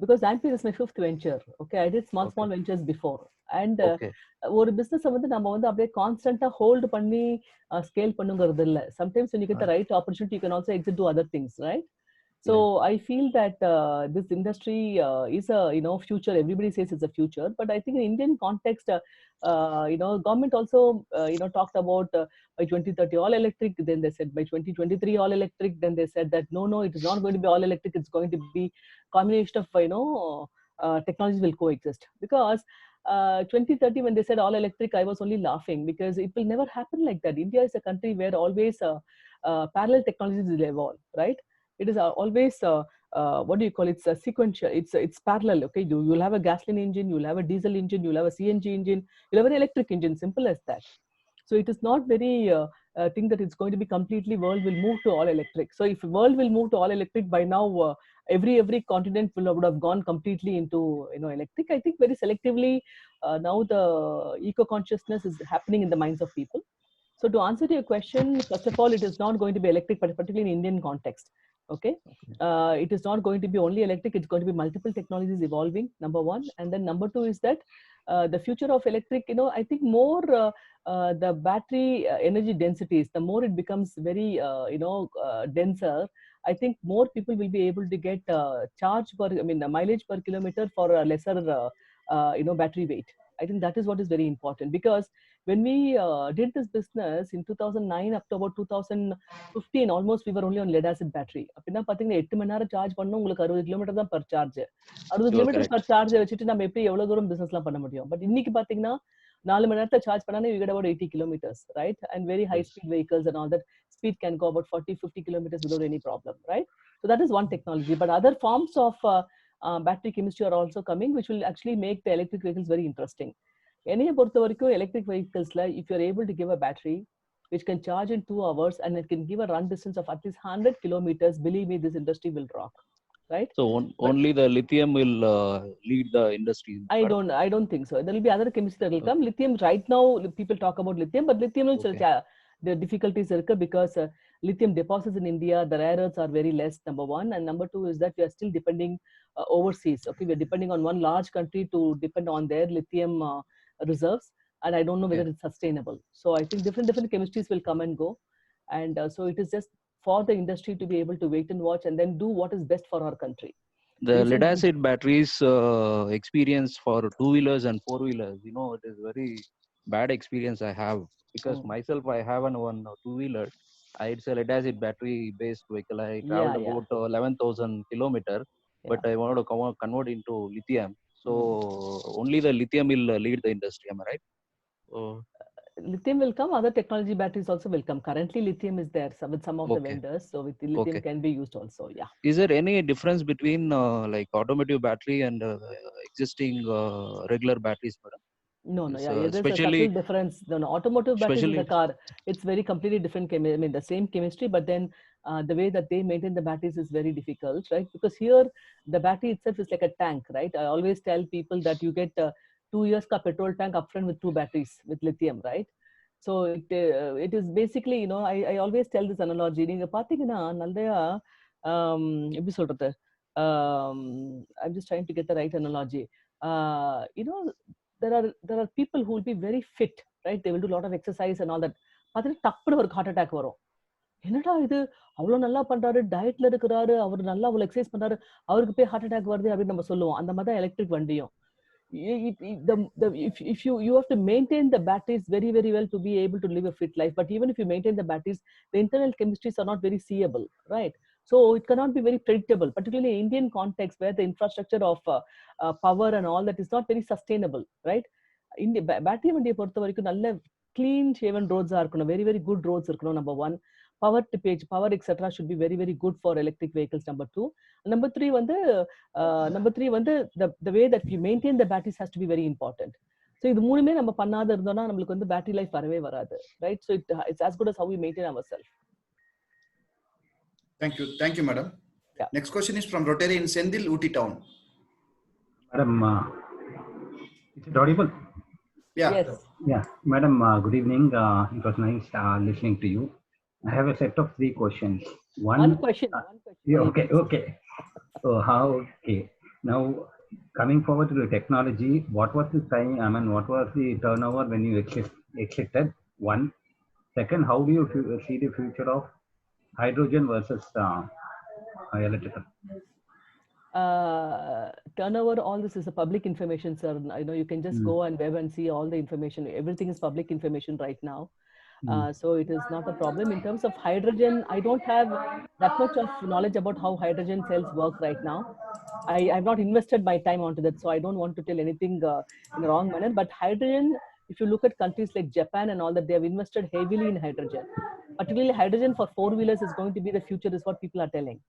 because Ampere is my fifth venture. Okay, I did small ventures before. And ஒரு business வந்து நம்ம வந்து அப்படியே கான்ஸ்டன்டா hold பண்ணி scale பண்ணுங்கிறது இல்ல. Sometimes when you get the right opportunity, you can also exit to other things, right? So I feel that this industry is a future. Everybody says it's a future, but I think in Indian context, government also talked about by 2030 all electric. Then they said by 2023 all electric. Then they said that no, it is not going to be all electric. It's going to be combination of technologies will coexist. Because 2030 when they said all electric, I was only laughing, because it will never happen like that. India is a country where always parallel technologies will evolve, right? It is always what do you call it? It's sequential. It's parallel. Okay, you'll have a gasoline engine, you'll have a diesel engine, you'll have a CNG engine, you'll have an electric engine. Simple as that. So it is not very think that it's going to be completely world will move to all electric. So if world will move to all electric by now, every continent would have gone completely into electric. I think very selectively now the eco consciousness is happening in the minds of people. So to answer to your question, first of all, it is not going to be electric, but particularly in Indian context. Okay, it is not going to be only electric. It's going to be multiple technologies evolving. Number one, and then number two is that the future of electric. I think more the battery energy densities, the more it becomes very denser. I think more people will be able to get mileage per kilometer for a lesser battery weight. I think that is what is very important, because when we did this business in 2009 up to about 2015, almost we were only on lead acid battery. அப்படின்னா பாத்தீங்கன்னா 8 மணி நேரம் charge பண்ணணும், உங்களுக்கு 60 kilometre தான் per charge. 60 kilometre per charge வச்சுட்டு நம்ம எப்படி எவ்வளவு தூரம் பிசினஸ் எல்லாம் பண்ண முடியும்? பட் இன்னைக்கு பாத்தீங்கன்னா 4 மணி நேரத்தை சார்ஜ் பண்ணா you get about 80 kilometers, right? And very high speed vehicles and all that speed can go about 40-50 kilometers without any problem, right? So that is one technology. But other forms of battery chemistry are also coming, which will actually make the electric vehicles very interesting. என்னைய பொறுத்த வரைக்கும் electric vehiclesல if you're able to give a battery which can charge in 2 hours and it can give a run distance of at least 100 kilometers, believe me, this industry will rock, right? So only the lithium will lead the industry. I don't think so. There will be other chemistry that will come. Lithium right now people talk about lithium, but lithium the difficulties are because lithium deposits in India, the rare earths are very less, number one, and number two is that we are still depending overseas. Okay, we're depending on one large country to depend on their lithium reserves, and I don't know whether it's sustainable. So I think different chemistries will come and go. And so it is just for the industry to be able to wait and watch and then do what is best for our country. The Recent- lead acid batteries experience for two-wheelers and four-wheelers, you know, it is very bad experience I have, because myself I have one two-wheeler. It's a lead acid battery based vehicle. I traveled Yeah, yeah. about 11,000 kilometer, but I wanted to convert into lithium. So only the lithium will lead the industry. Am I right? Lithium will come. Other technology batteries also will come. Currently, lithium is there with some of the Okay. vendors. So with the lithium Okay. can be used also. Yeah. Is there any difference between like automotive battery and existing regular batteries, madam? No, no, Is, yeah, there's a especially subtle difference. No, no, automotive batteries in especially the car, it's very completely different. I mean, the same chemistry, but then the way that they maintain the batteries is very difficult, right? Because here the battery itself is like a tank, right? I always tell people that you get 2 years ka petrol tank upfront with 2 batteries with lithium, right? So it is basically, you know, I always tell this analogy. நீங்க பாத்தீங்கன்னா நல்லையா எப்படி சொல்றது? I'm just trying to get the right analogy. You know, there are people who will be very fit, right? They will do a lot of exercise and all that. பார்த்தீங்கன்னா டப்புனு ஒரு heart attack வரும். என்னடா இது அவ்வளோ நல்லா பண்றாரு, டயட்ல இருக்கிறாரு, அவர் நல்லா அவ்வளோ எக்ஸசைஸ் பண்றாரு, அவருக்கு போய் ஹார்ட் அட்டாக் வருது அப்படின்னு நம்ம சொல்லுவோம். அந்த மாதிரி தான் எலக்ட்ரிக் வண்டியும். If you have to maintain the batteries very very well to be able to live a fit life, but even if you maintain the batteries, the internal chemistries are not very seeable, right? So it cannot be very predictable, particularly in Indian context where the infrastructure of power and all that is not very sustainable, right? Battery வண்டியை பொறுத்த வரைக்கும் நல்ல clean shaven roads are இருக்கணும், very very good roads இருக்கணும், number one. Power tippage, power etc. should be very very good for electric vehicles, number two. Number three வந்து the way that we maintain the batteries has to be very important. So இது மூணுமே நம்ம பண்ணாத இருந்தோம்னா நம்மளுக்கு வந்து battery life வரவே வராது, right? So it's as good as how we maintain ourselves. Thank you, madam. Yeah. Next question is from Rotarian Sendil, Ooty Town. Madam, is it audible? Yeah. Yes. Yeah, madam, good evening. It was nice listening to you. I have a set of 3 questions. One question. Yeah, okay. So okay. Now, coming forward to the technology, what was the time, I mean, what was the turnover when you exited? One. Second, how do you see the future of hydrogen versus electrical? Turnover, all this is a public information, sir. You know, you can just go and web and see all the information. Everything is public information right now. So it is not a problem. In terms of hydrogen, I don't have that much of knowledge about how hydrogen cells work right now. I've not invested my time onto that, so I don't want to tell anything in a wrong manner. But hydrogen, if you look at countries like Japan and all that, they have invested heavily in hydrogen. Particularly hydrogen for 4-wheelers is going to be the future, is what people are telling.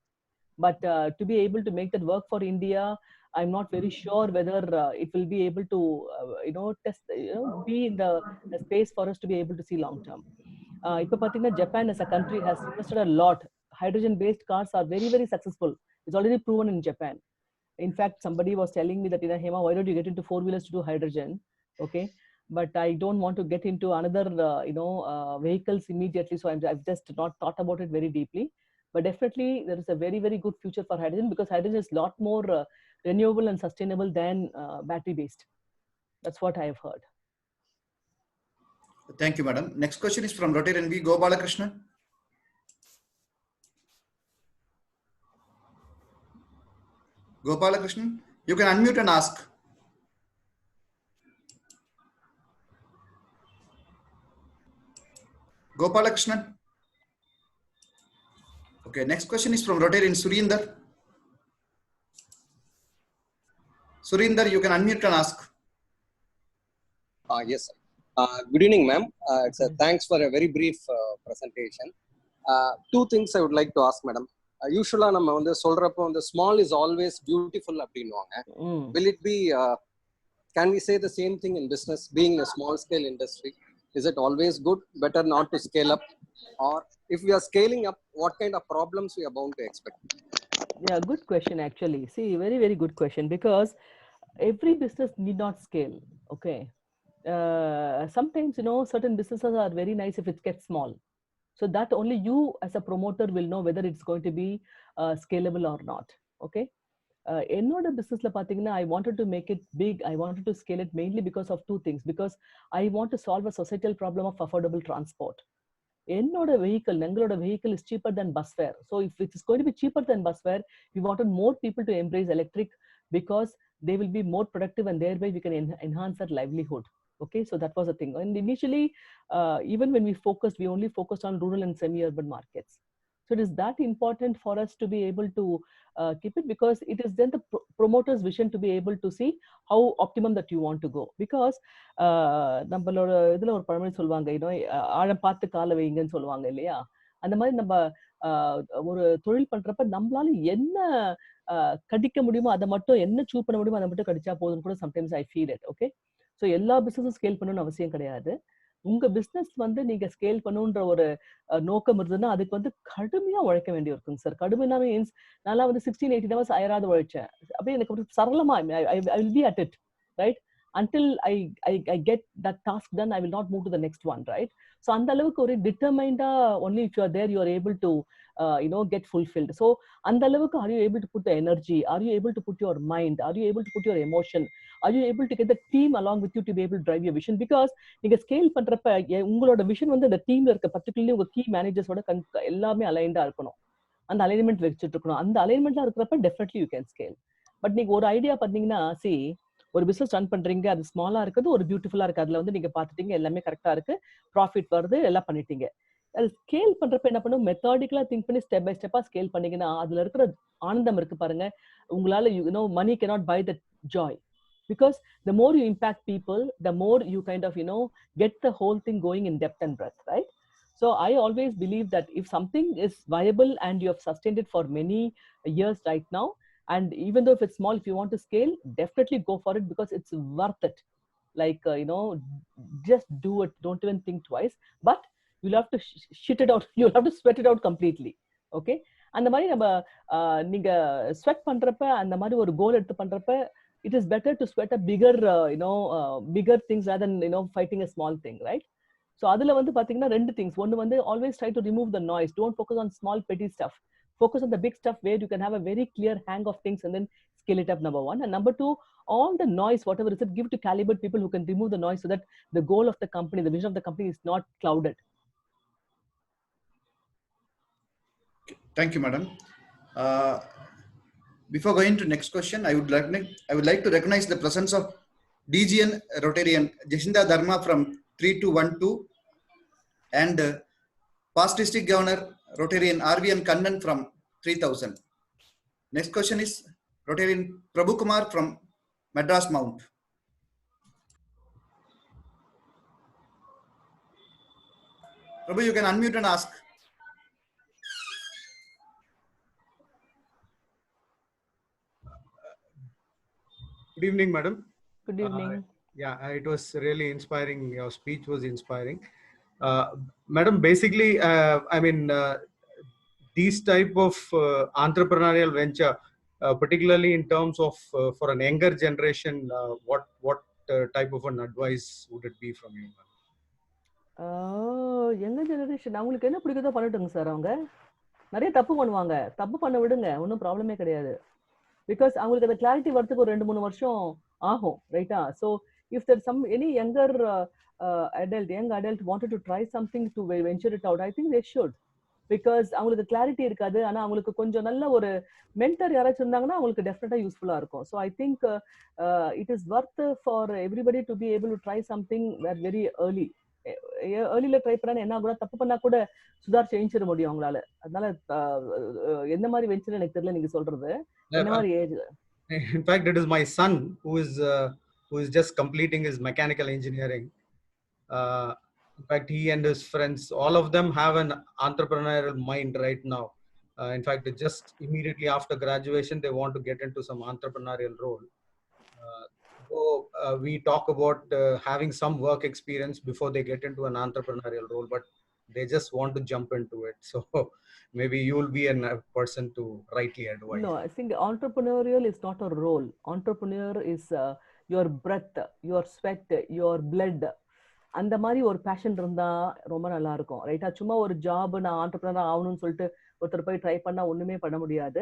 But to be able to make that work for India, I'm not very sure whether it will be able to, be in the space for us to be able to see long term. இப்போ பார்த்தீங்கன்னா Japan as a country has invested a lot. Hydrogen-based cars are very, very successful. It's already proven in Japan. In fact, somebody was telling me that, Hema, why don't you get into 4-wheelers to do hydrogen? Okay. But I don't want to get into another, vehicles immediately. So I've just not thought about it very deeply. But definitely there is a very, very good future for hydrogen, because hydrogen is a lot more renewable and sustainable than battery-based. That's what I have heard. Thank you, madam. Next question is from Rotarian V. Gopalakrishnan. Gopalakrishnan, you can unmute and ask. Gopalakrishnan. Okay, next question is from Rotarian Surinder. Surinder, you can unmute and ask. Yes. Good evening, ma'am. Thanks for a very brief presentation. 2 things I would like to ask, madam. Usually, நம்ம வந்து சொல்றப்போ வந்து small is always beautiful அப்படின்னுவாங்க. Will it be? Can we say the same thing in business? Being a small scale industry, is it always good? Better not to scale up, or if we are scaling up, what kind of problems we are bound to expect? Yeah, good question actually. See, very, very good question, because every business need not scale. Okay. Sometimes, certain businesses are very nice if it gets small. So that only you as a promoter will know whether it's going to be scalable or not. Okay. என்னோட businessல பாத்தீங்கன்னா, I wanted to make it big. I wanted to scale it mainly because of 2 things. Because I want to solve a societal problem of affordable transport. என்னோட vehicle, எங்களோட vehicle is cheaper than bus fare. So if it is going to be cheaper than bus fare, we wanted more people to embrace electric because they will be more productive and thereby we can enhance their livelihood. Okay, so that was the thing. And initially, even when we focused, we only focused on rural and semi-urban markets. So it is that important for us to be able to keep it, because it is then the promoter's vision to be able to see how optimum that you want to go. Because நம்மளோட இதுல ஒரு பழமொழி சொல்லுவாங்க, ஆழம் பார்த்து கால வைங்கன்னு சொல்லுவாங்க இல்லையா? அந்த மாதிரி நம்ம ஒரு தொழில் பண்றப்ப நம்மளால என்ன கடிக்க முடியுமோ அதை மட்டும், என்ன சூ பண்ண முடியுமோ அதை மட்டும் கடிச்சா போதும் கூட sometimes I feel it. Okay, so எல்லா பிசினஸும் ஸ்கேல் பண்ணணும்னு அவசியம் கிடையாது. உங்க பிசினஸ் வந்து நீங்க ஸ்கேல் பண்ணுன்ற ஒரு நோக்கம் இருந்ததுன்னா அதுக்கு வந்து கடுமையா உழைக்க வேண்டி இருக்குங்க சார். கடுமையா மீன்ஸ் நான் வந்து 16-18 hours அயராது உழைச்சேன். அப்படியே எனக்கு சரளமா I will be at it, right? Until I get that task done, I will not move to the next one, right? So அந்த அளவுக்கு ஒரு determined only if you are there you are able to get fulfilled. So அந்த அளவுக்கு are you able to put the energy, are you able to put your mind, are you able to put your emotion, are you able to get the team along with you to be able to drive your vision? Because நீங்க scale பண்றப்ப உங்களோட vision வந்து அந்த டீம்ல இருக்க பர்టిక్యులர்லி உங்க key மேனேஜர்ஸோட எல்லாமே அலைன்டா இருக்கணும். அந்த அலைன்மெண்ட் வச்சுட்டு இருக்கணும். அந்த அலைன்மெண்ட்ல இருக்கிறப்ப definitely you can scale. But நீங்க ஒரு ஐடியா பண்ணீங்கன்னா, ஒரு பிசினஸ் ரன் பண்றீங்க, அது ஸ்மாலா இருக்குது, ஒரு பியூட்டிஃபுல்லா இருக்கு, அதுல வந்து நீங்க பாத்துட்டீங்க, எல்லாமே கரெக்டா இருக்கு, ப்ராஃபிட் வருது, எல்லாம் பண்ணிட்டீங்க. அது ஸ்கேல் பண்றப்ப என்ன பண்ணும், மெத்தாடிக்கலா திங்க் பண்ணி ஸ்டெப் பை ஸ்டெப்பா ஸ்கேல் பண்ணீங்கன்னா அதுல இருக்கிற ஆனந்தம் இருக்கு பாருங்க. உங்களால மணி cannot buy that joy, because the more you impact people, the more you kind of get the whole thing going in depth and breadth, right? So I always believe that if something is viable and you have sustained it for many years right now, and even though if it's small, if you want to scale, definitely go for it, because it's worth it. Like just do it, don't even think twice. But you'll have to shit it out, you'll have to sweat it out completely. Okay, அந்த மாதிரி நம்ம நீங்க sweat பண்றப்ப, அந்த மாதிரி ஒரு கோல் எடுத்து பண்றப்ப, it is better to sweat a bigger bigger things rather than fighting a small thing, right? So அதுல வந்து பாத்தீங்கன்னா ரெண்டு things. ஒன்னு வந்து always try to remove the noise, don't focus on small petty stuff, focus on the big stuff where you can have a very clear hang of things and then scale it up, number one. And number two, all the noise, whatever is it, give to caliber people who can remove the noise so that the goal of the company, the vision of the company is not clouded. Thank you, madam. Before going to next question, I would like to recognize the presence of DGN Rotarian Jacinda Dharma from 3212 and past district governor Rotarian RVN Kannan from 3000. Next question is Rotarian Prabhu Kumar from Madras Mount. Prabhu, you can unmute and ask. Good evening, madam. Good evening. It was really inspiring. Your speech was inspiring. Madam, basically, these type of entrepreneurial venture, particularly in terms of for an younger generation, what type of an advice would it be from you, ma'am? Younger generation அவங்களுக்கு என்ன பிடிக்குதோ பண்ணட்டுங்க sir. அவங்க நிறைய தப்பு பண்ணுவாங்க, தப்பு பண்ண விடுங்க, ஒன்றும் ப்ராப்ளமே கிடையாது. பிகாஸ் அவங்களுக்கு அந்த கிளாரிட்டி வரதுக்கு ஒரு 2-3 வருஷம் ஆகும், ரைட்டா? So if there some any young adult wanted to try something to venture it out, I think they should. Because அவங்களுக்கு கிளாரிட்டி இருக்காது, ஆனா அவங்களுக்கு கொஞ்சம் நல்ல ஒரு மென்டர் யாராச்சும் இருந்தாங்கன்னா அவங்களுக்கு டெஃபினட்டா யூஸ்ஃபுல்லா இருக்கும். So I think it is worth for everybody to be able to try something very ஏர்லியில ட்ரை பண்ணா என்ன கூட, தப்பு பண்ணா கூட சுதார் செஞ்சிட முடியும் அவங்களால. அதனால எந்த மாதிரி வெஞ்சர் எனக்கு தெரியல நீங்க சொல்றது, என்ன மாதிரி age? In fact, it is my son who is just completing his mechanical engineering. In fact, he and his friends, all of them have an entrepreneurial mind right now. In fact, just immediately after graduation, they want to get into some entrepreneurial role. We talk about having some work experience before they get into an entrepreneurial role, but they just want to jump into it. So maybe you will be a person to rightly advise. No, I think entrepreneurial is not a role. Entrepreneur is your breath, your sweat, your blood. அந்த மாதிரி ஒரு fashion இருந்தா ரொம்ப நல்லா இருக்கும், ரைட்டா? சும்மா ஒரு ஜாப் நான் ஆண்டர்பிரனர் ஆகணும்னு சொல்லிட்டு ஒருத்தர் போய் ட்ரை பண்ணா ஒண்ணுமே பண்ண முடியாது.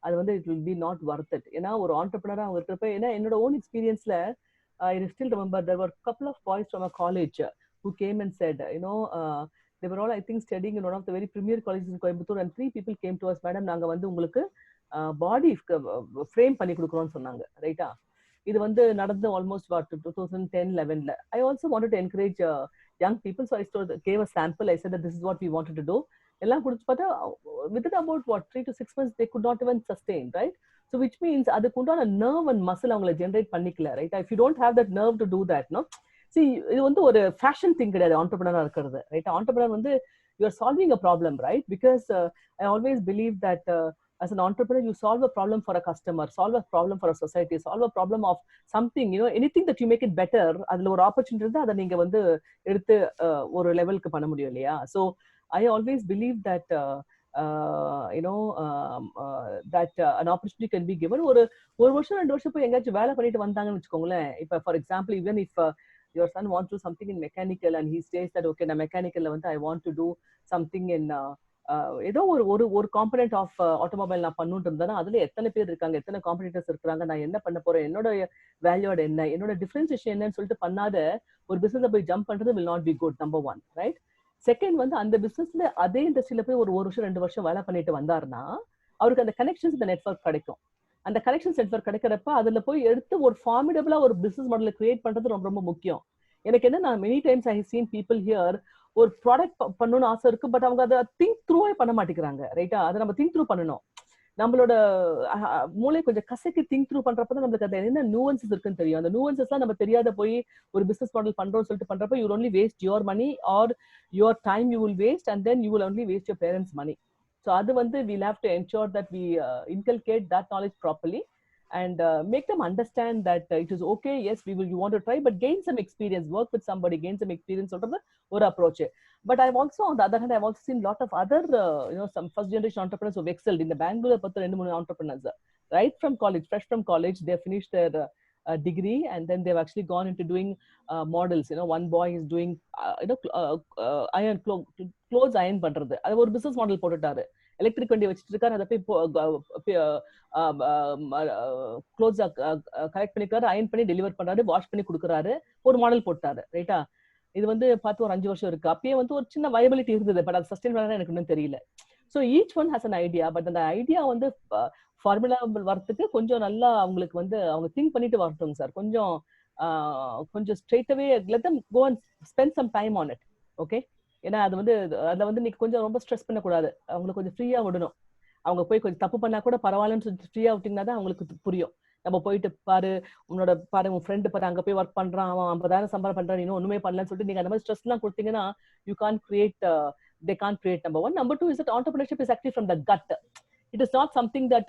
அது வந்து it will be not worth it. ஏன்னா ஒரு ஆண்டர்பிரனரா அவங்க இருக்கிறப்ப, ஏன்னா என்னோட own எக்ஸ்பீரியன்ஸ்ல I still remember there were a couple of boys from a college who came and said, They were all, I think, studying in one of the very premier colleges in Coimbatore, and 3 people came to us, madam, நாங்க வந்து உங்களுக்கு பாடி frame பண்ணி கொடுக்குறோம்னு சொன்னாங்க, ரைட்டா? இது வந்து நடந்து almost 2010-11ல. I also wanted to encourage young people, so I gave a sample. I said that this is what we wanted to do. எல்லாம் கொடுத்து பார்த்தா within about 3 to 6 months they could not even sustain, right? So which means அதுக்கு உண்டான nerve and muscle அவங்கள generate பண்ணிக்கல, ரைட்டா? If you don't have that nerve to do that, no? See, இது வந்து ஒரு ஃபேஷன் திங் கிடையாது entrepreneur இருக்கிறது, ரைட்? entrepreneur வந்து you are solving a problem, right? Because I always believe that as an entrepreneur you solve a problem for a customer, solve a problem for a society, solve a problem of something, you know, anything that you make it better. அதுல ஒரு opportunity இருந்தா அதை நீங்க வந்து எடுத்து ஒரு லெவலுக்கு பண்ண முடியும் இல்லையா? So I always believe that that an opportunity can be given. ஒரு வருஷம் 2 வருஷம் போய் எங்கேயாச்சும் வேலை பண்ணிட்டு வந்தாங்கன்னு வச்சுக்கோங்களேன். இப்ப for example, even if your son wants to do something in mechanical and he says that okay, na mechanical வந்து I want to do something in ஏதோ ஒரு காம்பனன்ட் ஆஃப் ஆட்டோமொபைல் நான் பண்ணிட்டு இருந்தேன்னா அதுல எத்தனை பேர் இருக்காங்க, எத்தனை காம்படிட்டர்ஸ் இருக்காங்க, நான் என்ன பண்ண போறேன், என்னோட வேல்யூட் என்ன, என்னோட டிஃபரன்சியேஷன் என்னன்னு சொல்லிட்டு பண்ணாத ஒரு பிசினஸ்ல போய் ஜம்ப் பண்றது will not be good, number 1, right? Second வந்து அந்த பிசினஸ்ல அதே இண்டஸ்ட்ரியில போய் ஒரு வருஷம் 2 வருஷம் வேலை பண்ணிட்டு வந்தாருன்னா அவருக்கு அந்த கனெக்ஷன்ஸ், இந்த நெட்வொர்க் கிடைக்கும். அந்த கனெக்ஷன்ஸ் நெட்வொர்க் கிடைக்கிறப்ப அதுல போய் எடுத்து ஒரு ஃபார்மிடபிளா ஒரு பிசினஸ் மாடலை கிரியேட் பண்றது ரொம்ப ரொம்ப முக்கியம். எனக்கு என்ன, நான் many times I seen people here ஒரு ப்ராடக்ட் பண்ணணும்னு ஆசை இருக்கு, பட் அவங்க அதை திங்க் த்ரூவே பண்ண மாட்டேங்கிறாங்க, ரைட்டா? அதை நம்ம திங்க் த்ரூ பண்ணணும். நம்மளோட மூளை கொஞ்சம் கசக்கி திங்க் த்ரூ பண்றப்ப நம்மளுக்கு அது என்ன நூவன்சஸ் இருக்குன்னு தெரியும். அந்த நூவன்சஸ்லாம் நம்ம தெரியாத போய் ஒரு பிசினஸ் மாடல் பண்றோம்னு சொல்லிட்டு பண்றப்ப you only waste your money or your time you will waste, and then you will only waste your parents' money. So அது வந்து we'll have to ensure that we inculcate that knowledge properly and make them understand that it is okay, yes, you want to try, but gain some experience, work with somebody, gain some experience சொல்றது ஒரு approach. But I've also, on the other hand, I've also seen lot of other some first generation entrepreneurs who've excelled in the Bangalore. 2-3 entrepreneurs, right from college, fresh from college, they finished their degree and then they've actually gone into doing models. One boy is doing iron clothes iron பண்றது, அது ஒரு business model போட்டுட்டாரு. Electric வண்டி வச்சிட்டு இருக்காரு, அதை போய் clothes collect பண்ணிக்கிறாரு, iron பண்ணி டெலிவர் பண்றாரு, வாஷ் பண்ணி கொடுக்குறாரு, ஒரு மாடல் போட்டாரு, ரைட்டா? இது வந்து பார்த்து ஒரு 5 வருஷம் இருக்கு. அப்பயே வந்து ஒரு சின்ன வயபிலிட்டி இருந்தது, பட் அது சஸ்டெயின் பண்ணா எனக்கு இன்னும் தெரியல. So each one has an idea, but அந்த ஐடியா வந்து ஃபார்முலா வரத்துக்கு கொஞ்சம் நல்லா அவங்களுக்கு வந்து அவங்க திங்க் பண்ணிட்டு வரட்டும் சார். கொஞ்சம் straight away let them go and spend some time on it, okay? ஏன்னா அது வந்து அதில் வந்து நீங்க கொஞ்சம் ரொம்ப ஸ்ட்ரெஸ் பண்ணக்கூடாது, அவங்களுக்கு கொஞ்சம் ஃப்ரீயா விடணும். அவங்க போய் கொஞ்சம் தப்பு பண்ணா கூட பரவாயில்லன்னு சொல்லிட்டு ஃப்ரீயா விட்டீங்கன்னா தான் அவங்களுக்கு புரியும். நம்ம போயிட்டு பாரு உன் ஃப்ரெண்டு பாரு அங்க போய் ஒர்க் பண்றான், அவன் 50,000 சம்பளம் பண்றான், இன்னும் ஒண்ணுமே பண்ணலன்னு சொல்லிட்டு நீங்க அந்த மாதிரி ஸ்ட்ரெஸ் எல்லாம் கொடுத்தீங்கன்னா you can't create they can't create. Number 1. Number 2 is that entrepreneurship is actually from the gut. It is not something that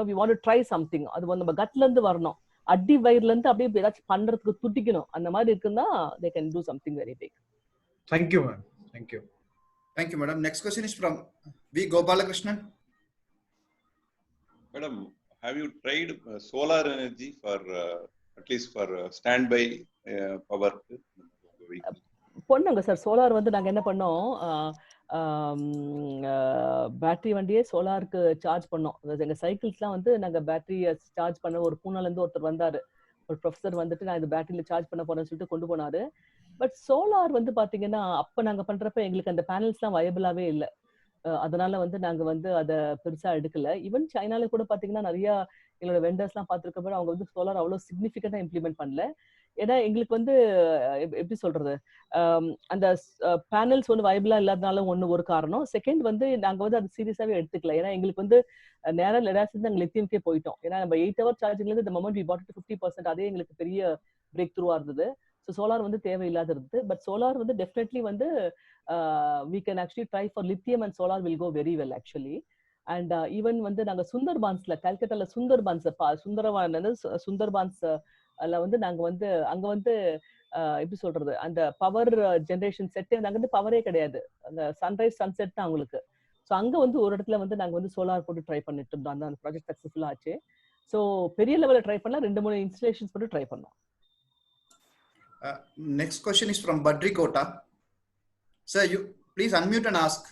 we want to try something. அது நம்ம கட்ல இருந்து வரணும், அடி வயிறுல இருந்து அப்படியே ஏதாச்சும் பண்றதுக்கு துடிக்கணும். அந்த மாதிரி இருக்குன்னா they can do something very big. Thank you, ma'am. Thank you. Thank you, madam. Next question is from V. Gopalakrishnan. Madam, have you tried solar energy for at least for standby power? பொண்ணுங்க sir, solar வந்து நாங்க என்ன பண்ணோம், battery வண்டியே சோலாருக்கு charge பண்ணோம். எங்க சைக்கிள்ஸ்லாம் வந்து நாங்க பேட்டரியை சார்ஜ் பண்ண ஒரு பூனால இருந்து ஒருத்தர் வந்தாரு, ஒரு ப்ரொஃபசர் வந்துட்டு நான் இந்த பேட்டரியில சார்ஜ் பண்ண போறேன்னு சொல்லிட்டு கொண்டு போனாரு. பட் சோலார் வந்து பாத்தீங்கன்னா அப்ப நாங்க பண்றப்ப எங்களுக்கு அந்த பேனல்ஸ்லாம் வயபிளாவே இல்லை. அதனால வந்து நாங்க வந்து அதை பெருசா எடுக்கல. ஈவன் சைனால கூட பாத்தீங்கன்னா நிறைய எங்களோட வெண்டர்ஸ் எல்லாம் பார்த்திருக்கப்ப அவங்க வந்து சோலார் அவ்வளவு சிக்னிஃபிகண்டா இம்ப்ளிமெண்ட் பண்ணல. ஏன்னா எங்களுக்கு வந்து எப்படி சொல்றது, அந்த பேனல்ஸ் வந்து வயபிளா இல்லாதனால ஒரு காரணம். செகண்ட் வந்து நாங்க வந்து அது சீரியஸாவே எடுத்துக்கல. ஏன்னா எங்களுக்கு வந்து நேரம் லடாஸ் இருந்து நாங்க லித்தியம்கே போயிட்டோம். ஏன்னா நம்ம 8 hour சார்ஜிங்ல இருந்து the moment we bought it 50%, அதே எங்களுக்கு பெரிய பிரேக் த்ரூவா இருந்தது. ஸோ சோலார் வந்து தேவையில்லாத இருந்தது. பட் சோலார் வந்து டெஃபினெட்லி வந்து we can actually try for lithium and solar will go very well actually. And even வந்து நாங்க சுந்தர்பான்ஸ்ல, கல்கட்டால சுந்தர்பான்ஸ் வந்து நாங்க வந்து அங்க வந்து எப்படி சொல்றது, அந்த பவர் ஜெனரேஷன் செட்டே அங்க வந்து பவரே கிடையாது, அந்த சன்ரைஸ் சன்செட் தான் அவங்களுக்கு. ஸோ அங்க வந்து ஒரு இடத்துல வந்து நாங்க வந்து சோலார் போட்டு ட்ரை பண்ணிட்டு இருந்தோம். அந்த ப்ராஜெக்ட் சக்சஸ்ஃபுல்லா ஆச்சு. ஸோ பெரிய லெவலில் ட்ரை பண்ணலாம், 2-3 இன்ஸ்டலேஷன்ஸ் போட்டு ட்ரை பண்ணோம். Next question is from Badri Kota. Sir, you please unmute and ask.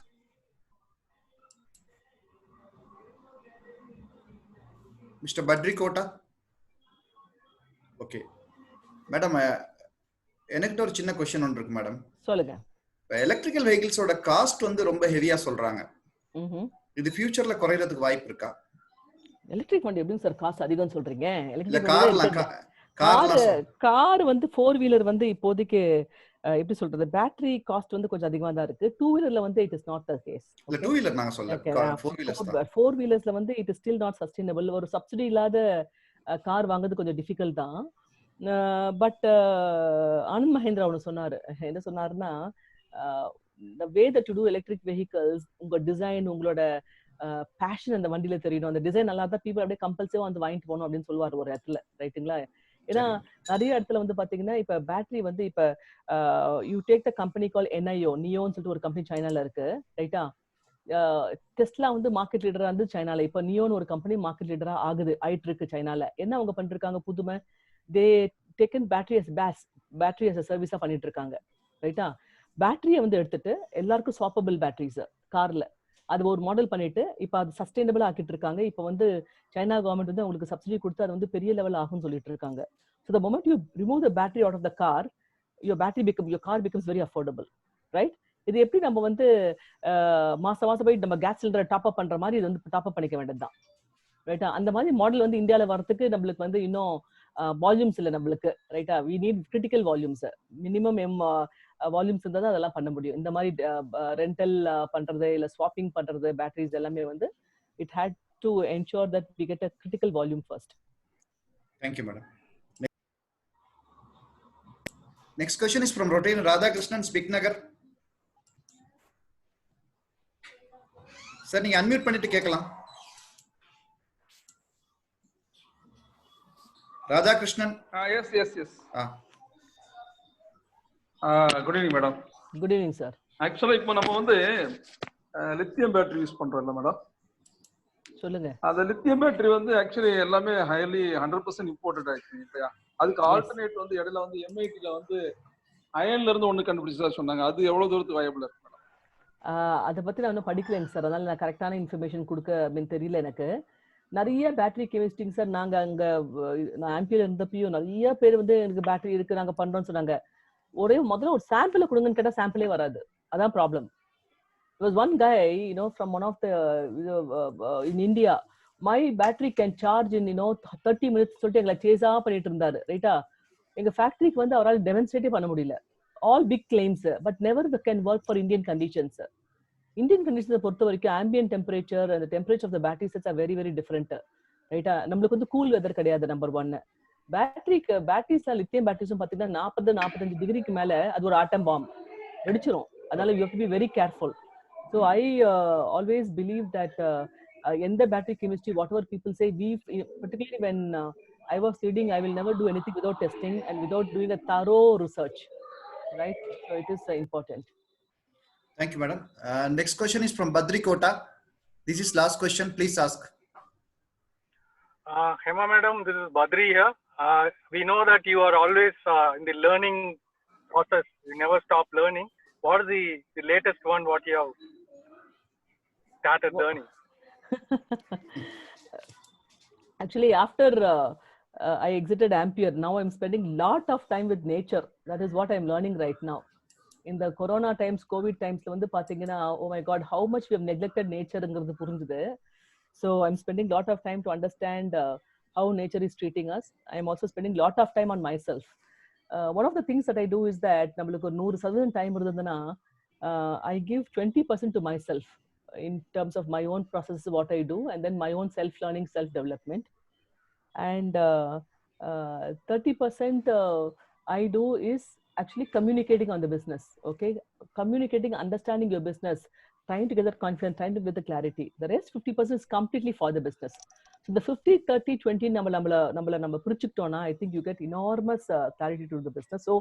Mr. Badri Kota. Okay. Madam, எனக்கு ஒரு சின்ன கொஸ்டின் ஒன்று இருக்கு மேடம். சொல்லுங்க. எலக்ட்ரிக்கல் வெஹிக்கிள்ஸோட காஸ்ட் வந்து ரொம்ப ஹெவியா சொல்றாங்க. இது ஃபியூச்சர்ல குறையறதுக்கு வாய்ப்பு இருக்கா? எலக்ட்ரிக் வண்டி எப்படிங்க சார் காசு அதிகம் சொல்றீங்க? இல்ல கார் வந்து 4 வீலர் வந்து இப்போதைக்கு எப்படி சொல்றது, பேட்டரி காஸ்ட் வந்து கொஞ்சம் அதிகமா தான் இருக்கு. 2 வீலர்ல வந்து it is not the case. இல்ல 2 வீலர் நாங்க சொல்ல 4 வீலர்ஸ் தான். 4 வீலர்ஸ்ல வந்து it is still not sustainable. ஒரு சப்சிடி இல்லாத கார் வாங்குறது கொஞ்சம் டிஃபிகல்ட் தான். பட் ஆனந்த் மஹேந்திரா ஒன்று சொன்னாரு. என்ன சொன்னாருன்னா, the way that you do electric vehicles, உங்க டிசைன், உங்களோட பேஷன் அந்த வண்டியில தெரியணும். அந்த டிசைன் நல்லா தான் பீப்புள் அப்படியே கம்பல்சிவா வந்து வாங்கிட்டு போகணும் அப்படின்னு சொல்லுவார் ஒரு இடத்துல, ரைட்டுங்களா? ஏன்னா நிறைய இடத்துல வந்து பாத்தீங்கன்னா இப்ப பேட்டரி வந்து இப்ப you take the company call நியோன்னு சொல்லிட்டு ஒரு கம்பெனி சைனால இருக்கு, ரைட்டா? டெஸ்லா வந்து மார்க்கெட் லீடரா வந்து சைனால, இப்ப நியோன்னு ஒரு கம்பெனி மார்க்கெட் லீடரா ஆயிட்டு இருக்கு சைனால. என்ன அவங்க பண்ணிருக்காங்க புதுமை, தே டேக்கன் பேட்டரி as a சர்வீஸா பண்ணிட்டு இருக்காங்க, ரைட்டா? பேட்டரியை வந்து எடுத்துட்டு எல்லாருக்கும் ஸ்வாப்பபிள் பேட்டரிஸ் கார்ல அது ஒரு மாடல் பண்ணிட்டு இப்ப அது சஸ்டைனபிளா ஆக்கிட்டு இருக்காங்க. இப்ப வந்து சைனா கவர்மெண்ட் வந்து உங்களுக்கு சப்சிடி கொடுத்து அது வந்து பெரிய லெவல் ஆகும்னு சொல்லிட்டு இருக்காங்க. So the moment you remove the battery out of the car, your car becomes very affordable, right? இது எப்படி நம்ம வந்து மாசம் போய் நம்ம கேஸ் சிலிண்டர் டாப் அப் பண்ற மாதிரி இது வந்து டாப் அப் பண்ணிக்க வேண்டியதுதான், ரைட்டா? அந்த மாதிரி மாடல் வந்து இந்தியால வரதுக்கு நம்மளுக்கு வந்து இன்னும் வால்யூம்ஸ் இல்லை நம்மளுக்கு, ரைட்டா? We need critical volumes, minimum volumes இருந்தா தான் அதெல்லாம் பண்ண முடியும். இந்த மாதிரி ரெண்டல் பண்றது இல்ல ஸ்வாப்பிங் பண்றது பேட்டரிஸ் எல்லாமே வந்து it had to ensure that we get a critical volume first. Thank you, madam. Next question is from Rotarian Radhakrishnan, Speak Nagar. Sir, நீங்க அன்மியூட் பண்ணிட்டு கேட்கலாம். Radhakrishnan. Yes. Good evening, madam. Good evening, sir. Actually, இப்போ நம்ம வந்து lithium battery use பண்றோம்ல madam, சொல்லுங்க. அந்த lithium battery வந்து actually எல்லாமே ஹைலி 100% இம்போர்ட்டட் ஆயிடுச்சு இல்லையா? அதுக்கு ஆல்டர்னேட் வந்து இடையில வந்து எம்ஐடில வந்து அயன்ல இருந்து ஒண்ணு கண்டுபிடிச்சதா சொன்னாங்க. அது எவ்வளவு தூரத்துக்கு வயபிள் இருக்கு மேடம்? அதை பத்தி நான் இன்னும் படிக்கலைங்க சார், அதனால நான் கரெக்டான இன்ஃபர்மேஷன் கொடுக்க அப்படின்னு தெரியல எனக்கு. நிறைய பேட்டரி கெமிஸ்ட்ரிங் சார், நாங்க அங்க நான் ஆம்பியர் இருந்தப்பயும் நிறைய பேர் வந்து எனக்கு பேட்டரி இருக்கு நாங்க பண்றோம்னு சொன்னாங்க. முதல்ல ஒரு சாம்பிளை கொடுங்கன்னு கேட்டா சாம்பிளே வராது, அதான் problem. There was one guy, from one of the in India, my battery can charge in 30 minutes சொல்லிட்டு எங்களை சேஸா பண்ணிட்டு இருந்தாரு, ரைட்டா? எங்க ஃபேக்டரிக்கு வந்து அவரால் டெமான்ஸ்ட்ரேட்டே பண்ண முடியல. All big claims, but never can work for Indian conditions. Indian கண்டிஷன்ஸை பொறுத்த வரைக்கும் ambient temperature and temperature of the battery sets are very very different, ரைட்டா? நம்மளுக்கு வந்து கூல் வெதர் கிடையாது, நம்பர் 1. பேட்டரிஸ்ல லித்தியம் பேட்டரிஸும் பாத்தீங்கன்னா 40-45 டிகிரிக்கு மேல அது ஒரு ஆட்டம் பாம் வெடிச்சிரும். அதனால you have to be very careful. So I always believe that in the battery chemistry, whatever people say, particularly when I was reading, I will never do anything without testing and without doing a thorough research, right? So it is important. Thank you, madam. Next question is from Badri Kota. This is last question. Please ask. Hema madam, this is Badri here. We know that you are always in the learning process. You never stop learning. What is the latest one what you have started learning? Actually, after I exited Ampere, now I'm spending a lot of time with nature. That is what I'm learning right now. In the corona times, COVID times, oh my God, how much we have neglected nature. So I'm spending a lot of time to understand how nature is treating us. I'm also spending a lot of time on myself. One of the things that I do is that nammalukku 100% time irundana I give 20% to myself in terms of my own processes, what I do, and then my own self learning, self development, and 30% I do is actually communicating on the business. Okay, communicating, understanding your business, trying to get that confidence, trying to get the clarity. The rest 50% is completely for the business. So the 50-30-20 நம்ம புரிச்சுக்கிட்டோம்னா I think you get enormous clarity to the business. So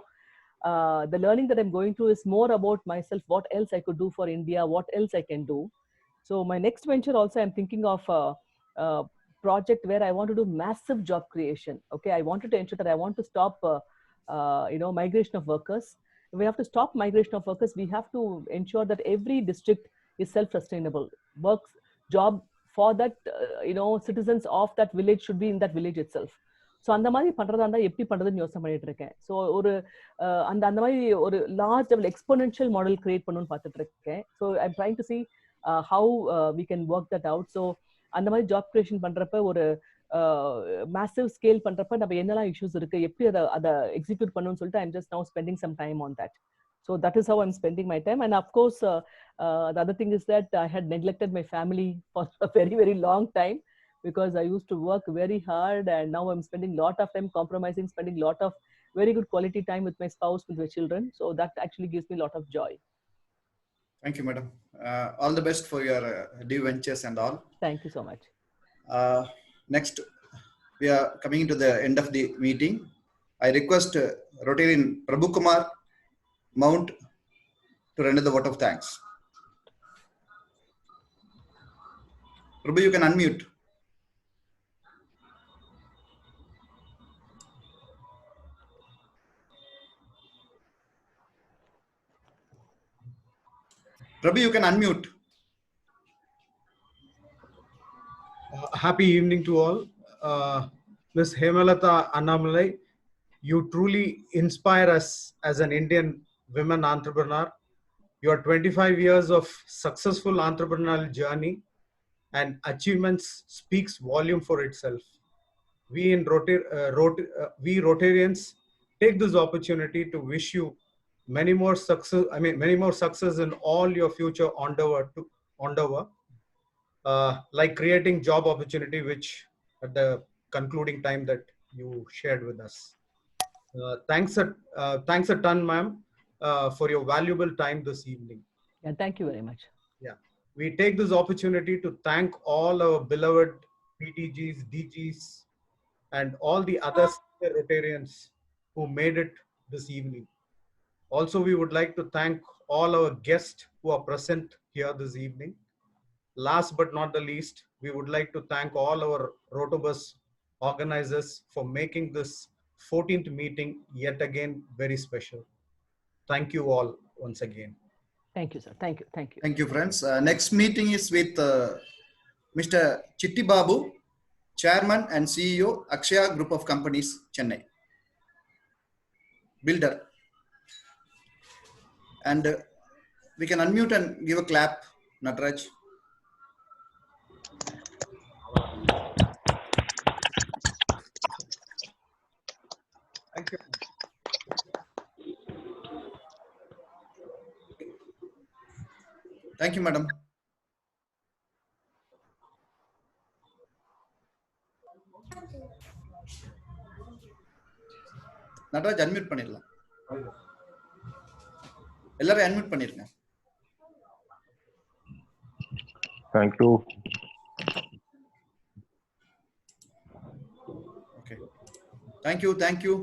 the learning that I'm going through is more about myself, what else I could do for India, what else I can do. So my next venture also, I'm thinking of a project where I want to do massive job creation. Okay, I wanted to ensure that I want to stop migration of workers. If we have to stop migration of workers, we have to ensure that every district is self-sustainable. Job for that, citizens of that village should be in that village itself. So அந்த மாதிரி பண்றதா இருந்தா எப்படி பண்றதுன்னு யோசனை பண்ணிட்டு இருக்கேன். So ஒரு அந்த மாதிரி ஒரு large level exponential model create பண்ணணும்னு பார்த்துட்டு இருக்கேன். So I am trying to see how we can work that out. So அந்த மாதிரி ஜாப் கிரியேஷன் பண்றப்ப ஒரு மேசிவ் ஸ்கேல் பண்றப்ப நம்ம என்னெல்லாம் இஷ்யூஸ் இருக்கு, எப்படி அதை எக்ஸிக்யூட் பண்ணணும்னு சொல்லிட்டு I'm just now spending some time on that. So that is how I'm spending my time. And of course, the other thing is that I had neglected my family for a very, very long time because I used to work very hard, and now I'm spending a lot of time compromising, spending a lot of very good quality time with my spouse, with my children. So that actually gives me a lot of joy. Thank you, madam. All the best for your new ventures and all. Thank you so much. Next, we are coming to the end of the meeting. I request Rotarian Prabhu Kumar Mount to render the vote of thanks. Prabhu, you can unmute. Prabhu, you can unmute. Happy evening to all. Ms. Hemalata Annamalai, you truly inspire us as an Indian women entrepreneur. Your 25 years of successful entrepreneurial journey and achievements speaks volume for itself. We Rotarians take this opportunity to wish you many more success in all your future endeavor, like creating job opportunity, which at the concluding time that you shared with us. Thanks a ton, ma'am, for your valuable time this evening. Yeah, thank you very much. Yeah, we take this opportunity to thank all our beloved PTGs, DGs, and all the other Rotarians who made it this evening. Also, we would like to thank all our guests who are present here this evening. Last but not the least, we would like to thank all our Rotobus organizers for making this 14th meeting yet again very special. Thank you all once again. Thank you, sir. Thank you. Thank you. Thank you, friends. Next meeting is with Mr. Chitti Babu, Chairman and CEO, Akshaya Group of Companies, Chennai. Builder. And we can unmute and give a clap, Nataraj. Thank you. Thank you, madam. Nataraj, unmute பண்ணிடலாம். எல்லாரும் unmute பண்ணிருங்க. Thank you. Okay. Thank you.